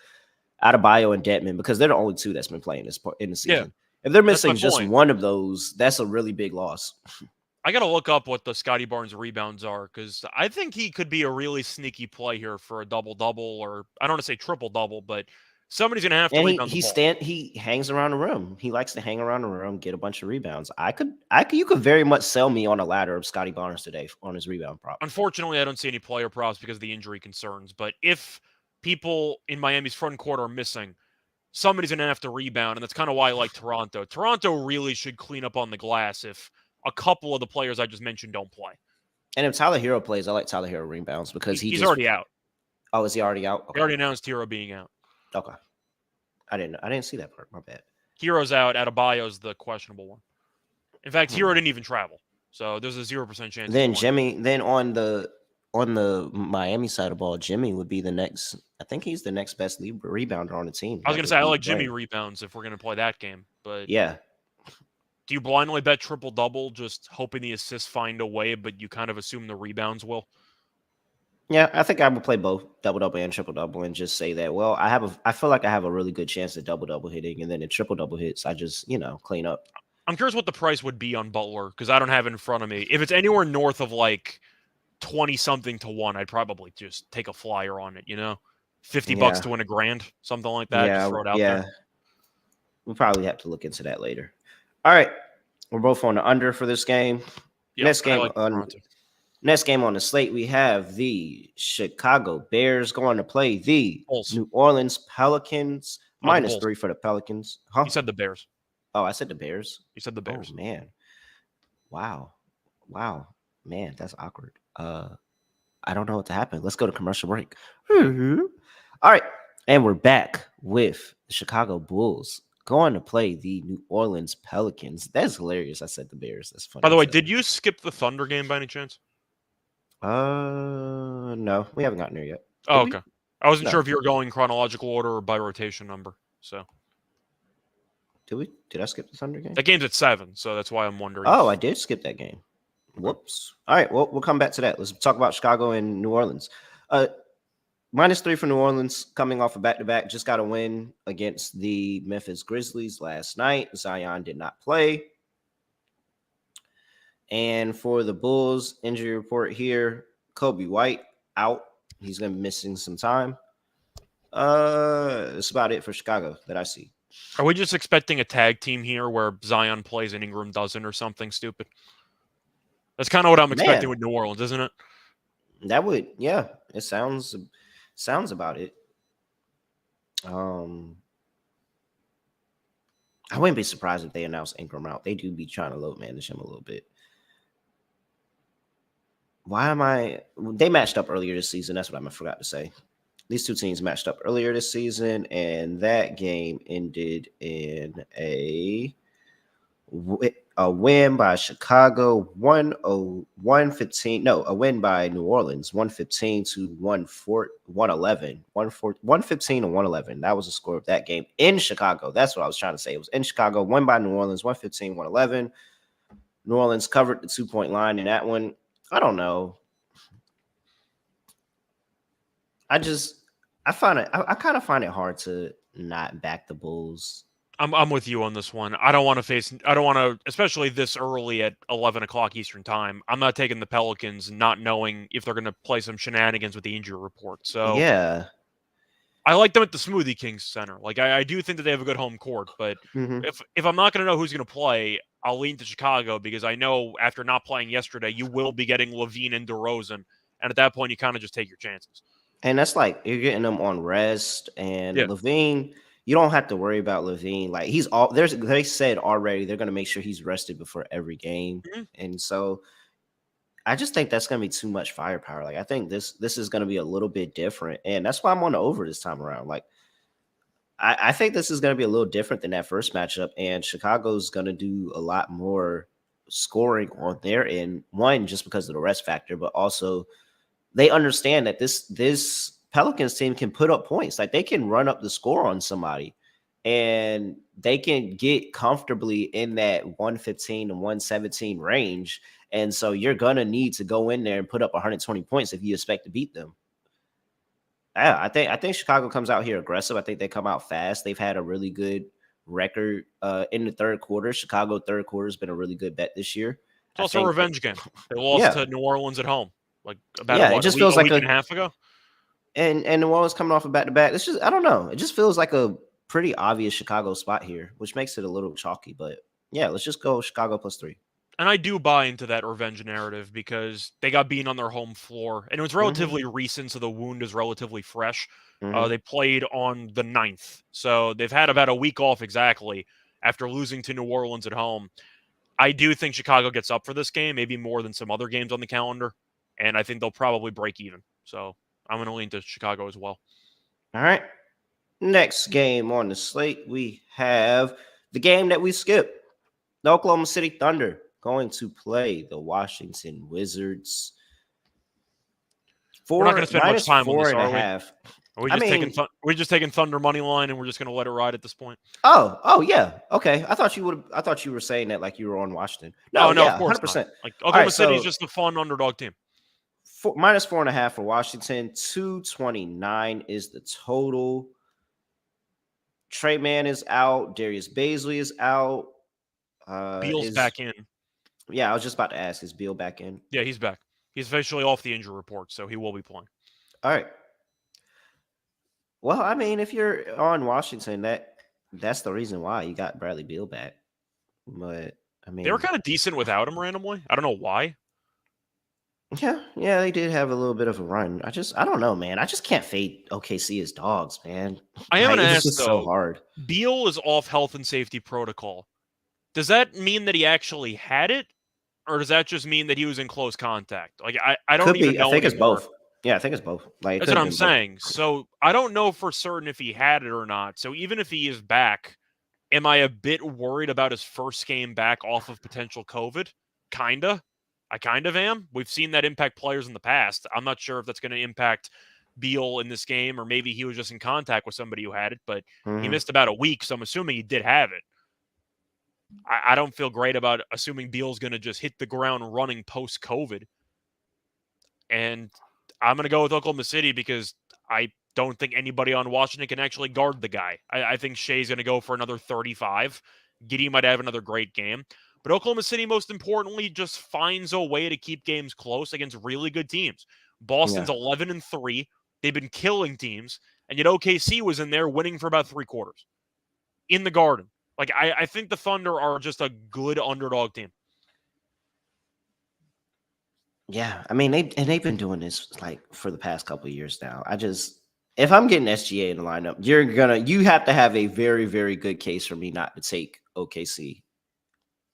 Adebayo and Detman, because they're the only two that's been playing this part in the Yeah, season. If they're that's my missing just point. one of those, that's a really big loss. I got to look up what the Scotty Barnes rebounds are because I think he could be a really sneaky play here for a double double, or I don't want to say triple double, but Somebody's going to have to And rebound the ball. he hangs around the room. He likes to hang around the room, get a bunch of rebounds. You could very much sell me on a ladder of Scotty Barnes today on his rebound prop. Unfortunately, I don't see any player props because of the injury concerns. But if people in Miami's front court are missing, somebody's going to have to rebound, and that's kind of why I like Toronto. Toronto really should clean up on the glass if a couple of the players I just mentioned don't play. And if Tyler Hero plays, I like Tyler Hero rebounds because He's already out. Oh, is he already out? They already announced Hero being out. Okay. I didn't see that part. My bad. Hero's out. Adebayo's the questionable one. In fact, Hero didn't even travel, so there's a 0% chance. Then Jimmy. Then on the Miami side of the ball, Jimmy would be the next. I think he's the next best rebounder on the team. I was going to say I like Jimmy rebounds if we're going to play that game, but yeah. Do you blindly bet triple double, just hoping the assists find a way, but you kind of assume the rebounds will? Yeah, I think I would play both double double and triple double, and just say that. Well, I feel like I have a really good chance at double double hitting, and then in triple double hits, I just clean up. I'm curious what the price would be on Butler because I don't have it in front of me. If it's anywhere north of like 20 something to 1, I'd probably just take a flyer on it. $50 to win $1,000, something like that. Yeah, just throw it out there. We'll probably have to look into that later. All right, we're both on the under for this game. Yep, Next game on the slate, we have the Chicago Bears going to play the Bulls. New Orleans Pelicans. -3 for the Pelicans. Huh? You said the Bears. Oh, I said the Bears. You said the Bears. Oh, man. Wow. Man, that's awkward. I don't know what to happen. Let's go to commercial break. All right, and we're back with the Chicago Bulls going to play the New Orleans Pelicans. That's hilarious. I said the Bears. That's funny. By the way, did you skip the Thunder game by any chance? No, we haven't gotten there yet. Oh, okay. I wasn't sure if you were going chronological order or by rotation number. So, did I skip the Thunder game? That game's at 7, so that's why I'm wondering. Oh, I did skip that game. Whoops. All right, well, we'll come back to that. Let's talk about Chicago and New Orleans. -3 for New Orleans, coming off a back-to-back. Just got a win against the Memphis Grizzlies last night. Zion did not play. And for the Bulls, injury report here, Kobe White out. He's going to be missing some time. That's about it for Chicago that I see. Are we just expecting a tag team here where Zion plays and Ingram doesn't or something stupid? That's kind of what I'm expecting with New Orleans, isn't it? That would, yeah. It sounds about it. I wouldn't be surprised if they announce Ingram out. They do be trying to load manage him a little bit. They matched up earlier this season. That's what I forgot to say. These two teams matched up earlier this season, and that game ended in a win by Chicago, 115. No, a win by New Orleans, 115 to 111. 115 to 111. That was the score of that game in Chicago. That's what I was trying to say. It was in Chicago, won by New Orleans, 115, 111. New Orleans covered the 2-point line in that one. I don't know. I kind of find it hard to not back the Bulls. I'm with you on this one. I don't want to, especially this early at 11 o'clock Eastern time. I'm not taking the Pelicans not knowing if they're going to play some shenanigans with the injury report. So yeah, I like them at the Smoothie Kings Center. Like I do think that they have a good home court, but if I'm not going to know who's going to play, I'll lean to Chicago because I know after not playing yesterday, you will be getting Levine and DeRozan, and at that point, you kind of just take your chances. And that's like you're getting them on rest, and Levine. You don't have to worry about Levine. Like they said already they're going to make sure he's rested before every game, and so I just think that's going to be too much firepower. Like I think this is going to be a little bit different, and that's why I'm on the over this time around. Like I think this is going to be a little different than that first matchup, and Chicago's going to do a lot more scoring on their end. One, just because of the rest factor, but also they understand that this Pelicans team can put up points. Like they can run up the score on somebody and they can get comfortably in that 115 to 117 range. And so you're going to need to go in there and put up 120 points if you expect to beat them. Yeah, I think Chicago comes out here aggressive. I think they come out fast. They've had a really good record in the third quarter. Chicago third quarter has been a really good bet this year. It's also a revenge game. They lost to New Orleans at home. Like about it just feels a like week and a half ago. and New Orleans coming off a back-to-back. It's just, I don't know. It just feels like a pretty obvious Chicago spot here, which makes it a little chalky. But yeah, let's just go Chicago +3. And I do buy into that revenge narrative because they got beaten on their home floor, and it was Mm-hmm. relatively recent, so the wound is relatively fresh. Mm-hmm. They played on the 9th, so they've had about a week off exactly after losing to New Orleans at home. I do think Chicago gets up for this game, maybe more than some other games on the calendar, and I think they'll probably break even. So I'm going to lean to Chicago as well. All right. Next game on the slate, we have the game that we skipped. The Oklahoma City Thunder going to play the Washington Wizards. We're not going to Four spend much minus time on four this, and a are we? half. Are we I just mean, taking Thunder money line and we're just going to let it ride at this point? oh yeah, okay. I thought you were saying that like you were on Washington. No, Oh no, of yeah, course hundred not. percent. Like All Oklahoma right, City is so just a fun underdog team. minus 4.5 for Washington. 229 is the total. Trey Man is out. Darius Baisley is out. Beal's Is back in. Yeah, I was just about to ask. Is Beal back in? Yeah, he's back. He's officially off the injury report, so he will be playing. All right. Well, I mean, if you're on Washington, that's the reason why you got Bradley Beal back. But I They were mean, kind of decent without him randomly. I don't know why. yeah, they did have a little bit of a run. I don't know, man. I just can't fade OKC as dogs, man. I am Like going to it's ask just so though. hard. Beal is off health and safety protocol. Does that mean that he actually had it, or does that just mean that he was in close contact? Like I don't Could even be. I know think it's anymore. both. Yeah, I think it's both. Like it That's could what have I'm been both. saying. So I don't know for certain if he had it or not. So even if he is back, am I a bit worried about his first game back off of potential COVID? Kinda. I kind of am. We've seen that impact players in the past. I'm not sure if that's going to impact Beal in this game, or maybe he was just in contact with somebody who had it, but he Mm-hmm. missed about a week, so I'm assuming he did have it. I don't feel great about assuming Beal's going to just hit the ground running post COVID. And I'm going to go with Oklahoma City because I don't think anybody on Washington can actually guard the guy. I think Shea's going to go for another 35. Giddey might have another great game. But Oklahoma City, most importantly, just finds a way to keep games close against really good teams. Yeah. Boston's 11-3. They've been killing teams. And yet OKC was in there winning for about 3/4 in the Garden. Like, I think the Thunder are just a good underdog team. Yeah, I mean they've been doing this like for the past couple of years now. If I'm getting SGA in the lineup, you have to have a very very good case for me not to take OKC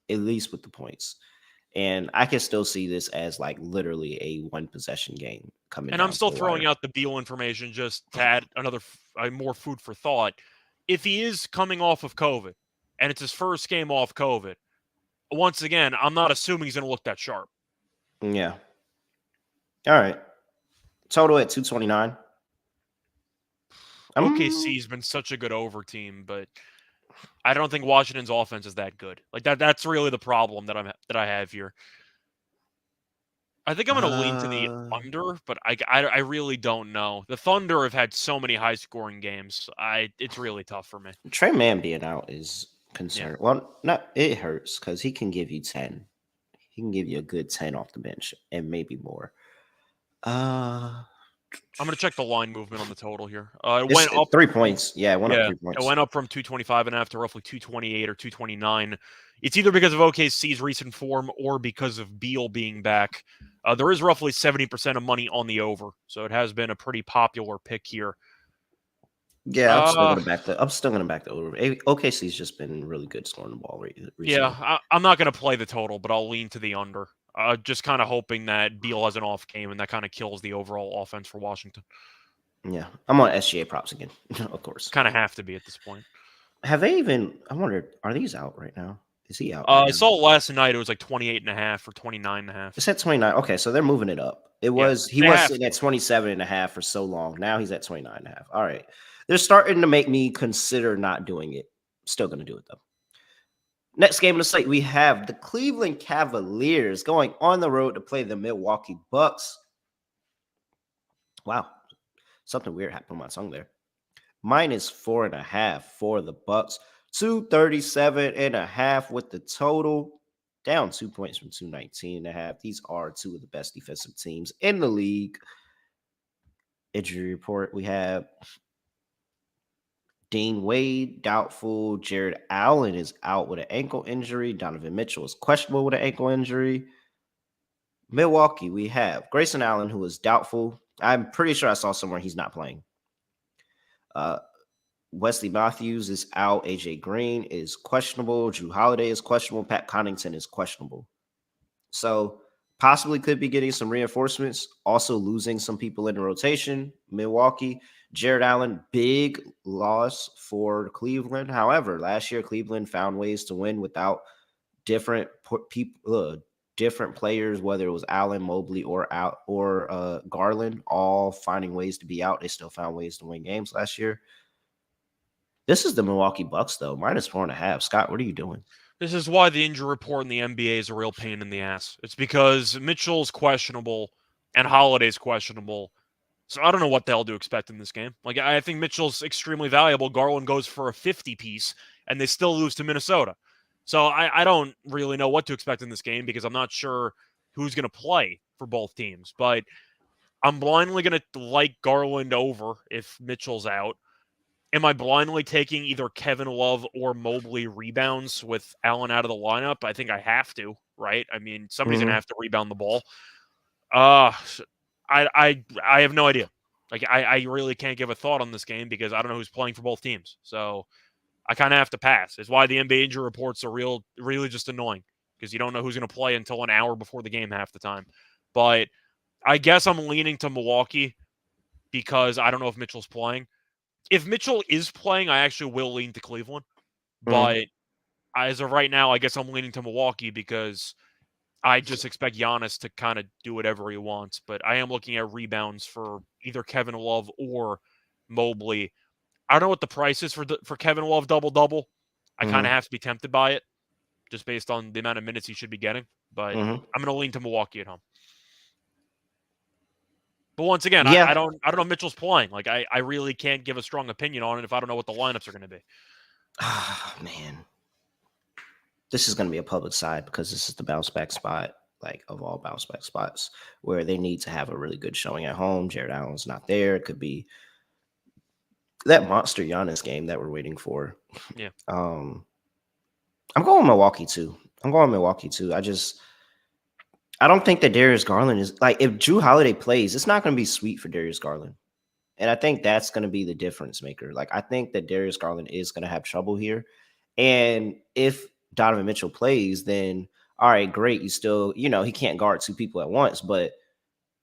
at least with the points. And I can still see this as like literally a one possession game coming And I'm down to still the wire. throwing out the Beal information just to add another more food for thought. If he is coming off of COVID and it's his first game off COVID, once again, I'm not assuming he's going to look that sharp. Yeah. All right. Total at 229. OKC's been such a good over team, but I don't think Washington's offense is that good. Like that's really the problem that I have here. I think I'm going to lean to the uh under, but I really don't know. The Thunder have had so many high scoring games. It's really tough for me. Trey Man being out is Yeah. concerned. Well, not it hurts because he can give you 10. He can give you a good 10 off the bench and maybe more. Uh I'm going to check the line movement on the total here. It it's went up 3 points. Yeah, it went up Yeah, 3 points. it went up from 225.5 to roughly 228 or 229. It's either because of OKC's recent form or because of Beal being back. There is roughly 70% of money on the over, so it has been a pretty popular pick here. Yeah, Uh, I'm still gonna back the over. OKC's just been really good scoring the ball recently. yeah, I'm not going to play the total, but I'll lean to the under. Just kind of hoping that Beal has an off game and that kind of kills the overall offense for Washington. Yeah, I'm on SGA props again, of course. Kind of have to be at this point. Have they even? I wonder, are these out right now? Is he out right I now? saw last night it was like 28.5 or 29.5. It's at 29. Okay, so they're moving it up. He Yeah, was they have sitting to. at 27.5 for so long. Now he's at 29.5. All right. They're starting to make me consider not doing it. Still gonna do it though. Next game of the slate, we have the Cleveland Cavaliers going on the road to play the Milwaukee Bucks. Wow, something weird happened on my tongue there. Minus 4.5 for the Bucks. 237.5 with the total. Down 2 points from 219.5. These are two of the best defensive teams in the league. Injury report. We have Dean Wade, doubtful. Jared Allen is out with an ankle injury. Donovan Mitchell is questionable with an ankle injury. Milwaukee, we have Grayson Allen, who is doubtful. I'm pretty sure I saw somewhere he's not playing. Uh, Wesley Matthews is out. AJ Green is questionable. Drew Holiday is questionable. Pat Connaughton is questionable. So possibly could be getting some reinforcements. Also losing some people in the rotation. Milwaukee, Jared Allen, big loss for Cleveland. However, last year Cleveland found ways to win without different people, different players, whether it was Allen, Mobley, or Garland, all finding ways to be out. They still found ways to win games last year. This is the Milwaukee Bucks, though. -4.5. Scott, what are you doing? This is why the injury report in the NBA is a real pain in the ass. It's because Mitchell's questionable and Holiday's questionable. So I don't know what the hell to expect in this game. Like, I think Mitchell's extremely valuable. Garland goes for a 50 piece, and they still lose to Minnesota. So I don't really know what to expect in this game because I'm not sure who's going to play for both teams. But I'm blindly going to like Garland over if Mitchell's out. Am I blindly taking either Kevin Love or Mobley rebounds with Allen out of the lineup? I think I have to, right? I mean, somebody's gonna have to rebound the ball. Uh I have no idea. Like I really can't give a thought on this game because I don't know who's playing for both teams. So I kind of have to pass. It's why the NBA injury reports are really just annoying because you don't know who's going to play until an hour before the game half the time. But I guess I'm leaning to Milwaukee because I don't know if Mitchell's playing. If Mitchell is playing, I actually will lean to Cleveland. But as of right now, I guess I'm leaning to Milwaukee because I just expect Giannis to kind of do whatever he wants. But I am looking at rebounds for either Kevin Love or Mobley. I don't know what the price is for Kevin Love double-double. I kind of have to be tempted by it just based on the amount of minutes he should be getting. But I'm going to lean to Milwaukee at home. But once again, I don't know if Mitchell's playing. Like I really can't give a strong opinion on it if I don't know what the lineups are going to be. Oh, man. This is going to be a public side because this is the bounce back spot, like of all bounce back spots, where they need to have a really good showing at home. Jared Allen's not there. It could be that monster Giannis game that we're waiting for. Yeah. I'm going Milwaukee too. I don't think that Darius Garland is like, if Drew Holiday plays, it's not going to be sweet for Darius Garland. And I think that's going to be the difference maker. Like, I think that Darius Garland is going to have trouble here. And if Donovan Mitchell plays, then all right, great. You still, he can't guard two people at once. But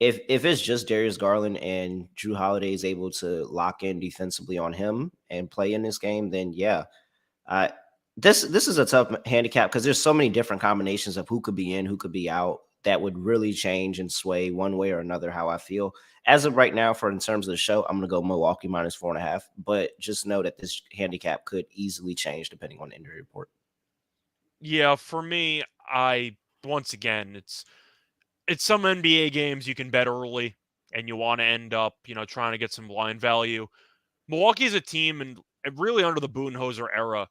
if it's just Darius Garland and Drew Holiday is able to lock in defensively on him and play in this game, then yeah. This is a tough handicap because there's so many different combinations of who could be in, who could be out that would really change and sway one way or another how I feel. As of right now, in terms of the show, I'm going to go Milwaukee -4.5. But just know that this handicap could easily change depending on the injury report. Yeah, for me, once again, it's some NBA games you can bet early and you want to end up, trying to get some line value. Milwaukee's a team, and really under the Budenholzer era,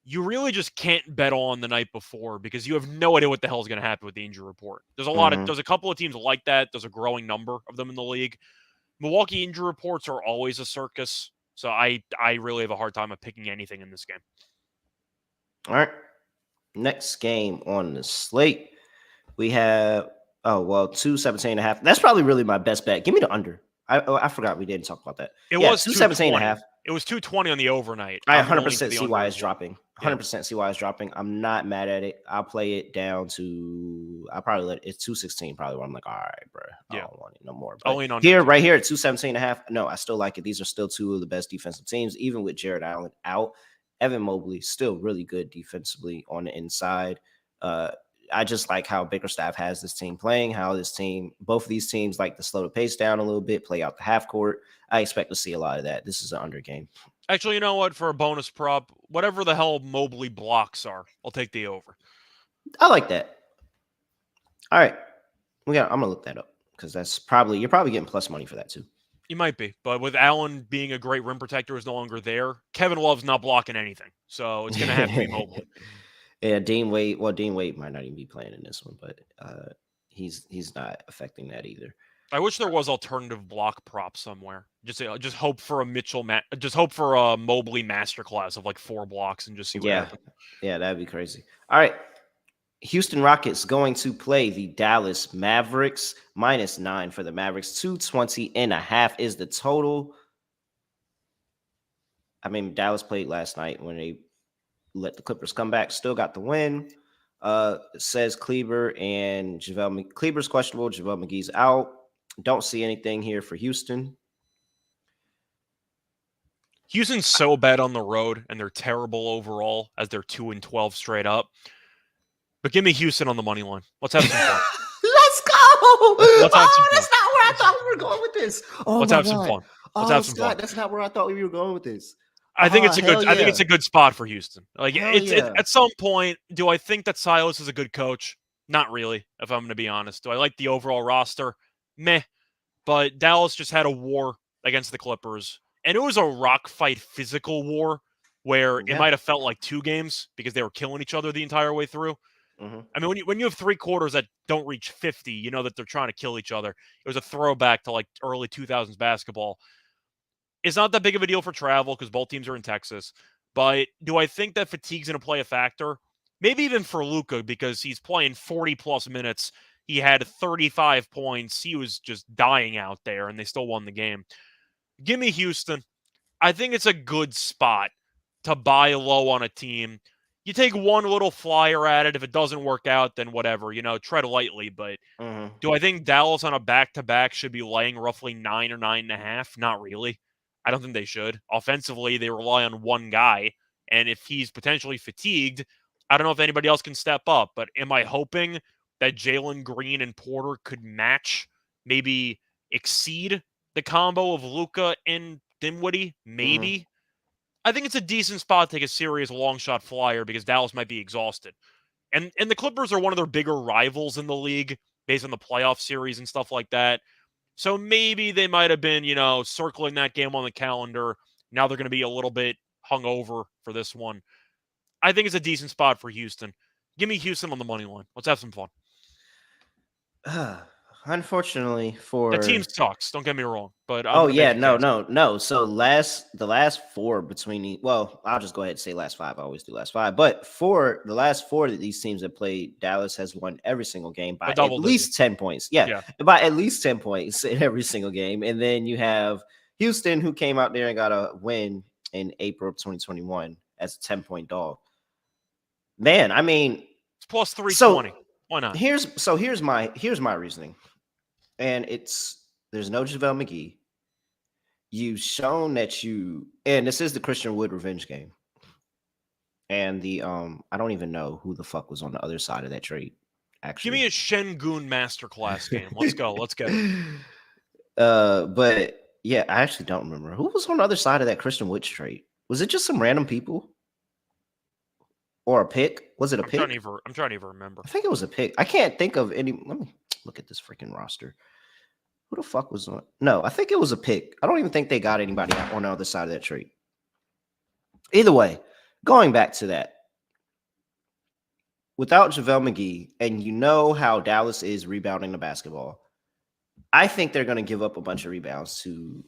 you really just can't bet on the night before because you have no idea what the hell is going to happen with the injury report. There's a couple of teams like that. There's a growing number of them in the league. Milwaukee injury reports are always a circus. So I really have a hard time of picking anything in this game. All right. Next game on the slate, we have 217.5. That's probably really my best bet. Give me the under. I forgot we didn't talk about that. It was 217.5. It was 220 on the overnight. I 100% see why it's dropping. 100% see why it's dropping. I'm not mad at it. I'll play it down to. I'll probably it's 216. Probably where I'm like, all right, bro. I don't want it no more. But right here at 217.5. No, I still like it. These are still two of the best defensive teams, even with Jared Allen out. Evan Mobley still really good defensively on the inside. I just like how Bickerstaff has this team playing, both of these teams like to slow the pace down a little bit, play out the half court. I expect to see a lot of that. This is an under game. Actually, you know what? For a bonus prop, whatever the hell Mobley blocks are, I'll take the over. I like that. All right. I'm going to look that up because you're probably getting plus money for that too. You might be, but with Allen being a great rim protector who's no longer there, Kevin Love's not blocking anything. So it's going to have to be Mobley. Yeah, Dean Wade might not even be playing in this one, but he's not affecting that either. I wish there was alternative block prop somewhere. Just hope for a just hope for a Mobley masterclass of like 4 blocks and just see what Yeah, happens. yeah, that'd be crazy. All right, Houston Rockets going to play the Dallas Mavericks. -9 for the Mavericks. 220.5 is the total. I mean, Dallas played last night when they let the Clippers come back. Still got the win. Says Kleber and Kleber's questionable. JaVale McGee's out. Don't see anything here for Houston. Houston's so bad on the road, and they're terrible overall as they're 2-12 straight up. But give me Houston on the money line. Let's have some fun. Let's go. Let's have some Oh, fun. that's not where I thought we were going with this. Oh Let's my have some god. fun. Let's Oh have some fun. Scott, that's not where I thought we were going with this. I think it's a good. Hell I think yeah. it's a good spot for Houston. Like Hell yeah. at some point, do I think that Silas is a good coach? Not really, if I'm going to be honest. Do I like the overall roster? Meh. But Dallas just had a war against the Clippers, and it was a rock fight, physical war where it Yeah. might have felt like 2 games because they were killing each other the entire way through. Mm-hmm. I mean, when you have 3 quarters that don't reach 50, you know that they're trying to kill each other. It was a throwback to like early 2000s basketball. It's not that big of a deal for travel because both teams are in Texas. But do I think that fatigue's going to play a factor? Maybe even for Luka because he's playing 40 plus minutes. He had 35 points. He was just dying out there, and they still won the game. Give me Houston. I think it's a good spot to buy low on a team. You take one little flyer at it. If it doesn't work out, then whatever. Tread lightly. But Mm-hmm. do I think Dallas on a back-to-back should be laying roughly 9 or 9.5? Not really. I don't think they should. Offensively, they rely on one guy, and if he's potentially fatigued, I don't know if anybody else can step up. But am I hoping that Jalen Green and Porter could match, maybe exceed the combo of Luka and Dinwiddie? Maybe. Mm-hmm. I think it's a decent spot to take a serious long shot flyer because Dallas might be exhausted. And the Clippers are one of their bigger rivals in the league based on the playoff series and stuff like that. So maybe they might have been, circling that game on the calendar. Now they're going to be a little bit hungover for this one. I think it's a decent spot for Houston. Give me Houston on the money line. Let's have some fun. Unfortunately That for team sucks. Don't get me wrong, but I'm Oh going to make yeah, the no, case. no, no. So the last 4 between well, I'll just go ahead and say last 5. I always do last 5. But for the last 4 that these teams have played, Dallas has won every single game by A at double digit. least 10 points. Yeah, Yeah. by at least 10 points in every single game. And then you have Houston, who came out there and got a win in April of 2021 as a 10-point dog. Man, I mean, It's plus so 320. Why not? here's my reasoning. And there's no JaVale McGee. You've shown that and this is the Christian Wood revenge game. And the I don't even know who the fuck was on the other side of that trade, Give actually. me a Shengun masterclass game. Let's go. Let's get it. But yeah, I actually don't remember. Who was on the other side of that Christian Wood trade? Was it just some random people? Or a pick? Was it a I'm trying to pick? even remember. I think it was a pick. I can't think of any. Let me look at this freaking roster. Who the fuck was on? No, I think it was a pick. I don't even think they got anybody on the other side of that trade. Either way, going back to that, without JaVale McGee, and you know how Dallas is rebounding the basketball, I think they're going to give up a bunch of rebounds to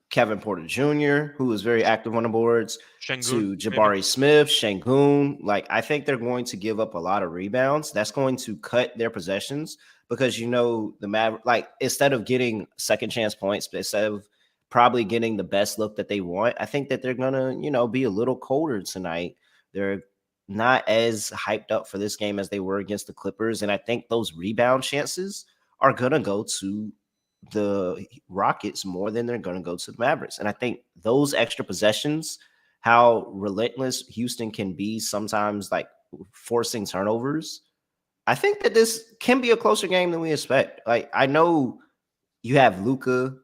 Kevin Porter Jr., who is very active on the boards, Shengun, to Jabari Smith, Şengün. Like, I think they're going to give up a lot of rebounds. That's going to cut their possessions because, the Maverick, like, instead of getting second chance points, but instead of probably getting the best look that they want, I think that they're going to, be a little colder tonight. They're not as hyped up for this game as they were against the Clippers. And I think those rebound chances are going to go to the Rockets more than they're going to go to the Mavericks. And I think those extra possessions, how relentless Houston can be sometimes, like forcing turnovers, I think that this can be a closer game than we expect. Like, I know you have Luka,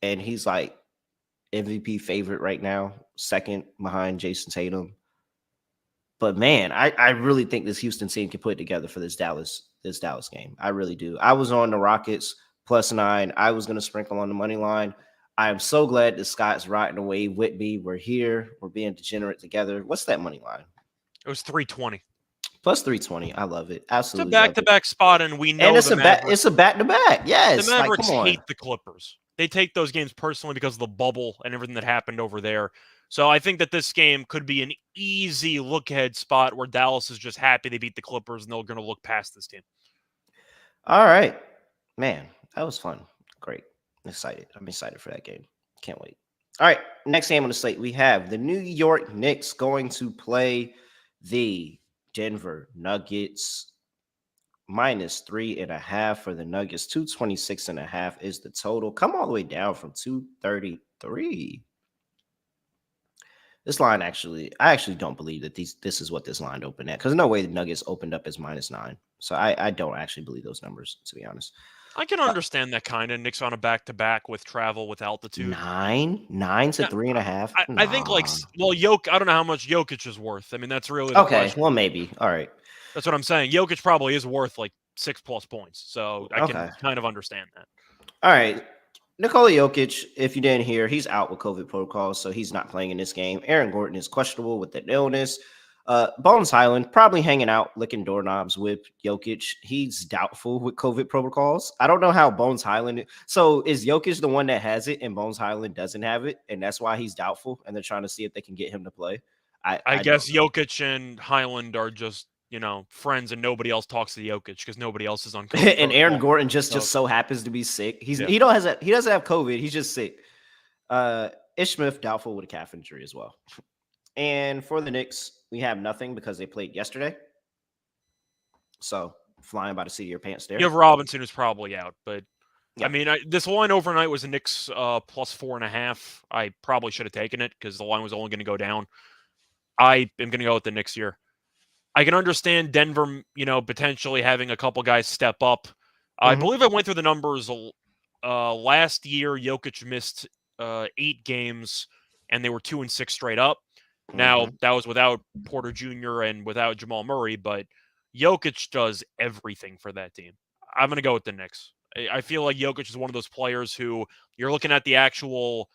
and he's like MVP favorite right now, second behind Jason Tatum. But man, I really think this Houston team can put it together for this Dallas game. I really do. I was on the Rockets +9. I was going to sprinkle on the money line. I am so glad that Scott's riding the wave with me. We're here. We're being degenerate together. What's that money line? It was 320. Plus 320. I love it. It's a Absolutely love it. back-to-back spot, and we And know the it's Mavericks. a back to back. The Yes. Like, Mavericks come on. hate the Clippers. They take those games personally because of the bubble and everything that happened over there. So I think that this game could be an easy look-ahead spot where Dallas is just happy they beat the Clippers and they're going to look past this team. All right. Man, that was fun. Great. I'm excited. I'm excited for that game. Can't wait. All right. Next game on the slate, we have the New York Knicks going to play the Denver Nuggets. -3.5 for the Nuggets. 226.5 is the total. Come all the way down from 233. This line I actually don't believe that this is what this line opened at, because no way the Nuggets opened up as -9. So I don't actually believe those numbers, to be honest. I can Uh, understand that kind of. Knicks on a back-to-back with travel, with altitude. nine to Yeah, 3.5. I think Nah. I don't know how much Jokic is worth. I mean, that's really the Okay, question. well maybe. All right. That's what I'm saying. Jokic probably is worth like 6+ points, so I Okay. can kind of understand that. All right. Nikola Jokic, if you didn't hear, he's out with COVID protocols, so he's not playing in this game. Aaron Gordon is questionable with an illness. Bones Highland probably hanging out, licking doorknobs with Jokic. He's doubtful with COVID protocols. I don't know how Bones Highland. So is Jokic the one that has it, and Bones Highland doesn't have it, and that's why he's doubtful, and they're trying to see if they can get him to play. I I don't guess know. Jokic and Highland are just, friends and nobody else talks to Jokic because nobody else is on COVID And Aaron protocol. Gordon just So, just so happens to be sick. yeah. He doesn't have COVID. He's just sick. Ish Smith doubtful with a calf injury as well. And for the Knicks, we have nothing because they played yesterday. So flying by the seat of your pants You there. have Robinson who's probably out, but I Yeah. mean, this line overnight was a Knicks plus 4.5. I probably should have taken it because the line was only going to go down. I am going to go with the Knicks here. I can understand Denver, potentially having a couple guys step up. I Mm-hmm. believe I went through the numbers. Last year, Jokic missed 8 games, and they were 2-6 straight up. Now, Mm-hmm. that was without Porter Jr. and without Jamal Murray, but Jokic does everything for that team. I'm going to go with the Knicks. I feel like Jokic is one of those players who you're looking at the actual,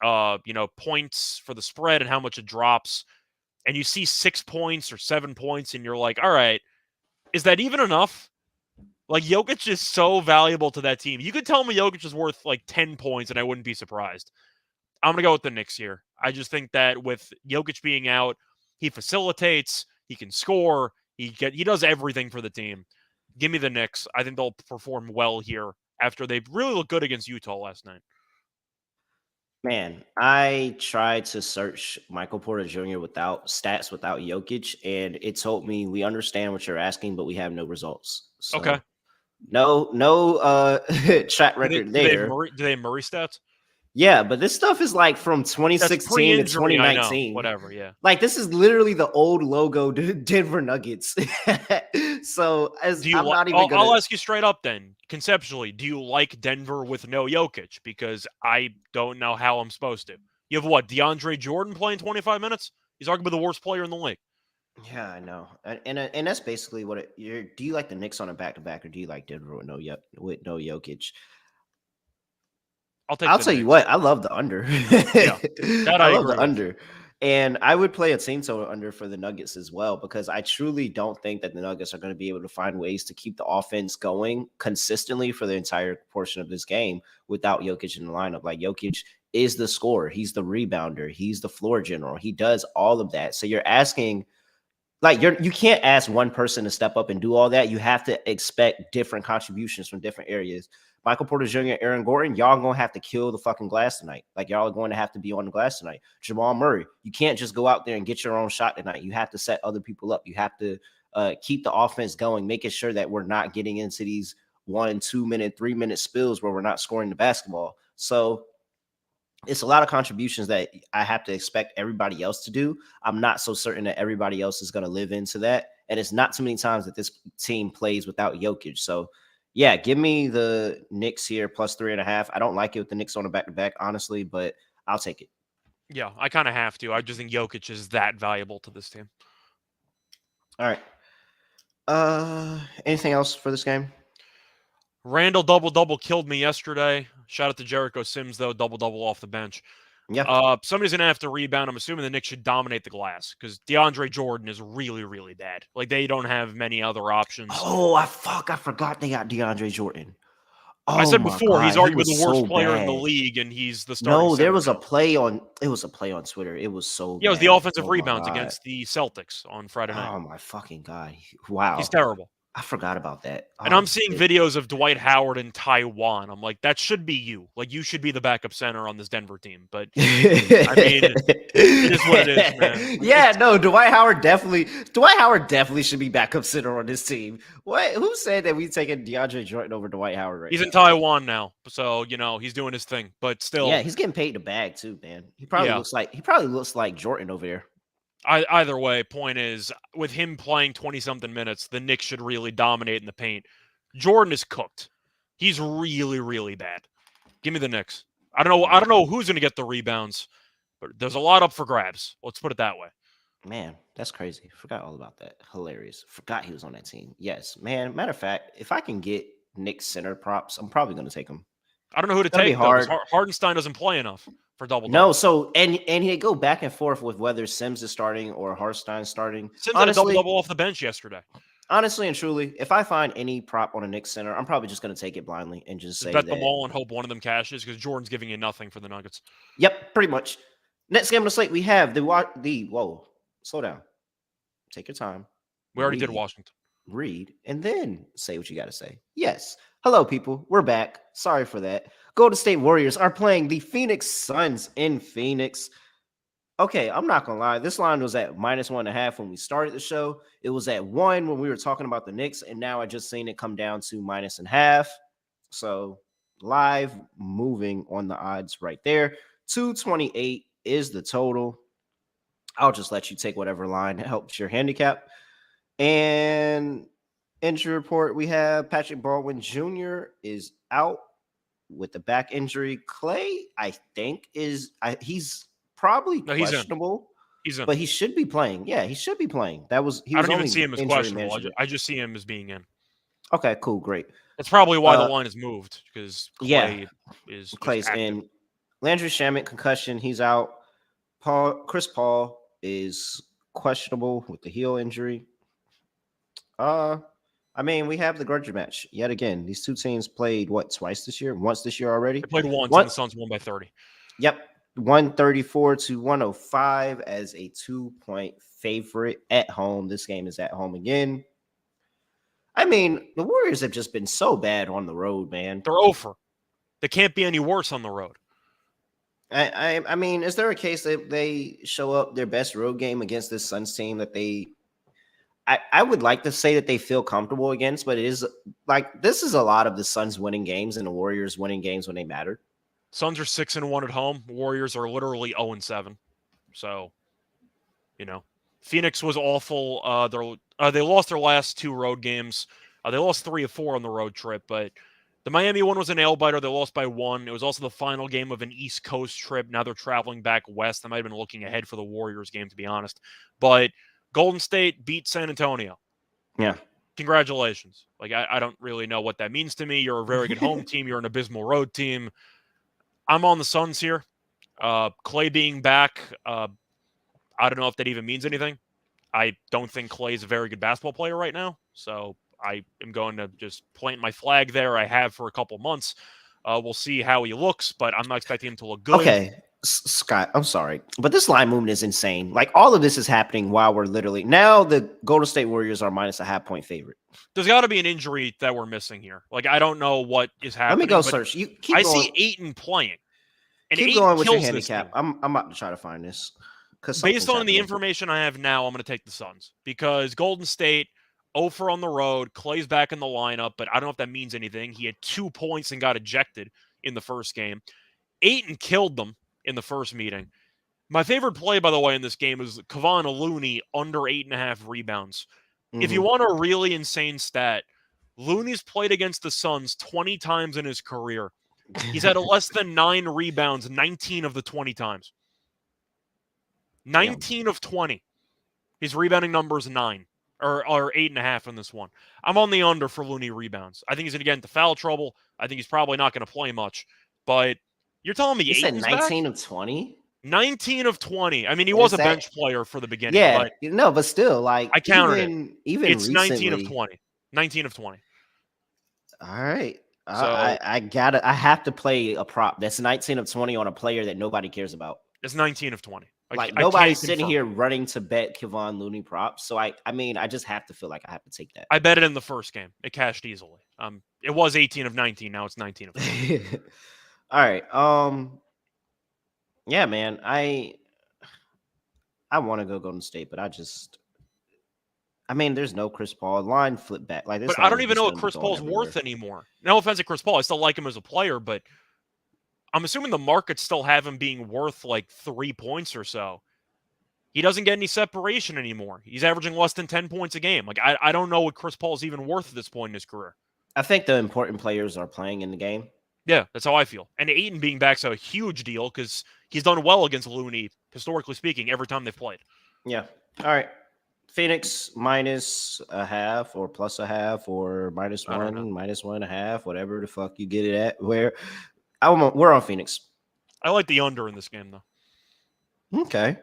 points for the spread and how much it drops, and you see 6 points or 7 points, and you're like, all right, is that even enough? Like, Jokic is so valuable to that team. You could tell me Jokic is worth like 10 points, and I wouldn't be surprised. I'm going to go with the Knicks here. I just think that with Jokic being out, he facilitates, he can score, he does everything for the team. Give me the Knicks. I think they'll perform well here after they really looked good against Utah last night. Man, I tried to search Michael Porter Jr. without stats without Jokic, and it told me we understand what you're asking, but we have no results. Okay. So no track Do they record do they have there. Murray, do they have Murray stats? Yeah, but this stuff is like from That's 2016 to pre-injury, I know. 2019. Whatever, yeah. Like this is literally the old logo Denver Nuggets. So as Do you I'm like? not even I'll gonna. ask you straight up then. Conceptually, do you like Denver with no Jokic? Because I don't know how I'm supposed to. You have what? DeAndre Jordan playing 25 minutes? He's arguably the worst player in the league. Yeah, I know, and that's basically what it. Do you like the Knicks on a back to back, or do you like Denver with with no Jokic? I'll take I'll the tell you Knicks. what, I love the under. Yeah, that I I love the agree with. under. And I would play a team total under for the Nuggets as well, because I truly don't think that the Nuggets are going to be able to find ways to keep the offense going consistently for the entire portion of this game without Jokic in the lineup. Like Jokic is the scorer, he's the rebounder, he's the floor general, he does all of that. So you're asking like you can't ask one person to step up and do all that. You have to expect different contributions from different areas. Michael Porter Jr., Aaron Gordon, y'all gonna have to kill the fucking glass tonight. Like y'all are going to have to be on the glass tonight. Jamal Murray, you can't just go out there and get your own shot tonight. You have to set other people up. You have to keep the offense going, making sure that we're not getting into these 1, 2 minute, 3 minute spills where we're not scoring the basketball. So it's a lot of contributions that I have to expect everybody else to do. I'm not so certain that everybody else is going to live into that. And it's not too many times that this team plays without Jokic. So, yeah, give me the Knicks here plus 3.5. I don't like it with the Knicks on a back to back, honestly, but I'll take it. Yeah, I kind of have to. I just think Jokic is that valuable to this team. All right. Anything else for this game? Randall double-double killed me yesterday. Shout out to Jericho Sims, though, double-double off the bench. Yeah. Somebody's going to have to rebound. I'm assuming the Knicks should dominate the glass because DeAndre Jordan is really, really bad. Like, they don't have many other options. Oh, I forgot they got DeAndre Jordan. I Oh said my before, he's God, he arguably was the worst so player in the bad. league, and he's the starting No, there center was a now. play on. It was a play on Twitter. It was so Yeah, it was the bad. offensive Oh my rebounds God. against the Celtics on Friday night. Oh my fucking God. He's Wow. terrible. I forgot about that. And Oh I'm seeing shit. videos of Dwight Howard in Taiwan. I'm like, that should be you. Like, you should be the backup center on this Denver team. But I mean, it is what it is, man. Like, Yeah, no, Dwight Howard definitely should be backup center on this team. What? Who said that we taking DeAndre Jordan over Dwight Howard right he's in now? Taiwan now, so he's doing his thing. But Yeah, still, he's getting paid the bag too, man. yeah. He probably looks like Jordan over there. Either way, point is, with him playing 20-something minutes, the Knicks should really dominate in the paint. Jordan is cooked. He's really, really bad. Give me the Knicks. I don't know who's going to get the rebounds, but there's a lot up for grabs. Let's put it that way. Man, that's crazy. Forgot all about that. Hilarious. Forgot he was on that team. Yes, man. Matter of fact, if I can get Nick's center props, I'm probably going to take him. I don't know who to It's gonna be take though, because hard. Hardenstein doesn't play enough for double No, doubles. so and he go back and forth with whether Sims is starting or Harstein starting. Sims had a double double off the bench yesterday. Honestly and truly, if I find any prop on a Knicks center, I'm probably just going to take it blindly and just say bet that. them all and hope one of them cashes because Jordan's giving you nothing for the Nuggets. Yep, pretty much. Next game on the slate, we have the whoa, slow down, take your time. We already did Washington. Read and then say what you got to say. Yes. Hello, people. We're back. Sorry for that. Golden State Warriors are playing the Phoenix Suns in Phoenix. Okay, I'm not gonna lie. This line was at -1.5 when we started the show. It was at 1 when we were talking about the Knicks, and now I just seen it come down to -0.5. So live moving on the odds right there. 228 is the total. I'll just let you take whatever line helps your handicap. And injury report, we have Patrick Baldwin Jr. is out with the back injury. Clay, I think, he's probably questionable. He's in. But he should be playing. Yeah, he should be playing. I don't even see him as questionable. I just see him as being in. Okay, cool, great. That's probably why the line is moved because Clay Clay's active. in. Landry Shamet concussion, he's out. Chris Paul is questionable with the heel injury. I mean, we have the grudge match yet again. These two teams played twice this year? Once this year already? They played once, and the Suns won by 30. Yep. 134 to 105 as a 2-point favorite at home. This game is at home again. I mean, the Warriors have just been so bad on the road, man. They're over. They can't be any worse on the road. I mean, is there a case that they show up their best road game against this Suns team that I would like to say that they feel comfortable against, but it is like this is a lot of the Suns winning games and the Warriors winning games when they matter. Suns are 6-1 at home. Warriors are literally 0-7. So, Phoenix was awful. They lost their last 2 road games. They lost 3 of 4 on the road trip, but the Miami one was a nail biter. They lost by 1. It was also the final game of an East Coast trip. Now they're traveling back west. I might have been looking ahead for the Warriors game, to be honest. But Golden State beat San Antonio. Yeah. Congratulations. Like, I don't really know what that means to me. You're a very good home team. You're an abysmal road team. I'm on the Suns here. Clay being back, I don't know if that even means anything. I don't think Clay's a very good basketball player right now. So I am going to just plant my flag there. I have for a couple months. We'll see how he looks, but I'm not expecting him to look good. Okay. Scott, I'm sorry, but this line movement is insane. Like all of this is happening while we're literally now the Golden State Warriors are -0.5 point favorite. There's got to be an injury that we're missing here. Like I don't know what is happening. Let me go search. I see Ayton playing. And keep going with your handicap. I'm about to try to find this. Based on the information I have now, I'm going to take the Suns because Golden State 0 on the road. Clay's back in the lineup, but I don't know if that means anything. He had 2 points and got ejected in the first game. Ayton killed them in the first meeting. My favorite play, by the way, in this game is Kevon Looney under 8.5 rebounds. Mm-hmm. If you want a really insane stat, Looney's played against the Suns 20 times in his career. He's had less than 9 rebounds 19 of the 20 times. 19 of 20. His rebounding number is 9 or 8.5 in this one. I'm on the under for Looney rebounds. I think he's going to get into foul trouble. I think he's probably not going to play much. But You're telling me You said Ayton's back? 19 of 20? 19 of 20. I mean, he was Is a that bench player for the beginning, yeah, but no, but still, like I countered it. even It's 19 of recently. 20. 19 of 20. All right. So I have to play a prop that's 19 of 20 on a player that nobody cares about. it's 19 of 20. Like I nobody's can sitting confirm. here running to bet Kevon Looney props. So I mean, I just have to feel like I have to take that. I bet it in the first game. It cashed easily. It was 18 of 19. Now it's 19 of 20. All right. Yeah, man. I want to go Golden State, but I mean, there's no Chris Paul line flip back. Like But this I line don't is even just know what going to be Chris going Paul's worth everywhere. anymore. No offense to Chris Paul. I still like him as a player, but I'm assuming the markets still have him being worth like 3 points or so. He doesn't get any separation anymore. He's averaging less than 10 points a game. Like, I don't know what Chris Paul's even worth at this point in his career. I think the important players are playing in the game. Yeah, that's how I feel. And Ayton being back's a huge deal because he's done well against Looney, historically speaking, every time they've played. Yeah. All right. Phoenix minus a half or plus a half or I don't know. minus 1.5, whatever the fuck you get it at. We're on Phoenix. I like the under in this game, though. Okay.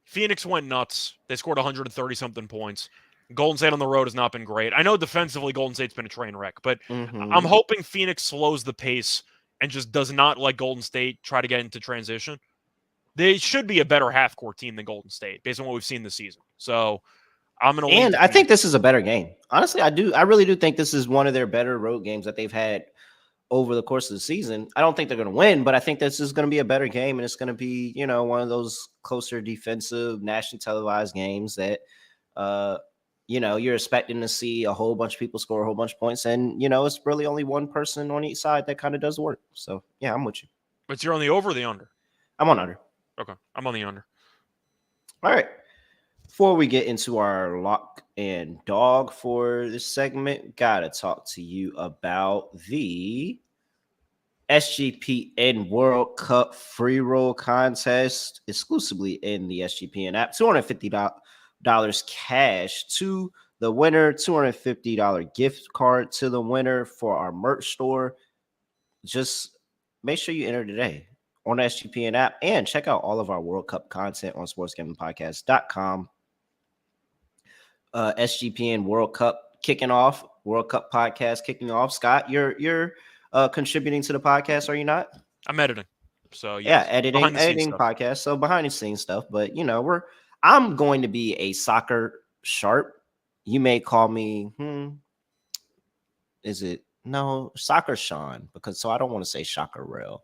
Phoenix went nuts. They scored 130-something points. Golden State on the road has not been great. I know defensively Golden State's been a train wreck, but I'm Mm-hmm. hoping Phoenix slows the pace and just does not let Golden State try to get into transition. They should be a better half-court team than Golden State, based on what we've seen this season. So I'm going to lean And to I think Phoenix. this is a better game. Honestly, I do. I really do think this is one of their better road games that they've had over the course of the season. I don't think they're going to win, but I think this is going to be a better game, and it's going to be, one of those closer defensive, nationally televised games that, you're expecting to see a whole bunch of people score a whole bunch of points, and it's really only one person on each side that kind of does the work. So yeah, I'm with you. But you're on the over or the under? I'm on under. Okay, I'm on the under. All right. Before we get into our lock and dog for this segment, gotta talk to you about the SGPN World Cup free roll contest exclusively in the SGPN app. $250 cash to the winner, $250 gift card to the winner for our merch store. Just make sure you enter today on the SGPN app and check out all of our World Cup content on sportsgamblingpodcast.com. SGPN World Cup kicking off, World Cup podcast kicking off. Scott, you're contributing to the podcast, are you not? I'm editing. So Yeah, yes, editing podcast. So behind the scenes stuff, but I'm going to be a soccer sharp. You may call me is it no soccer Sean, because so I don't want to say soccer real.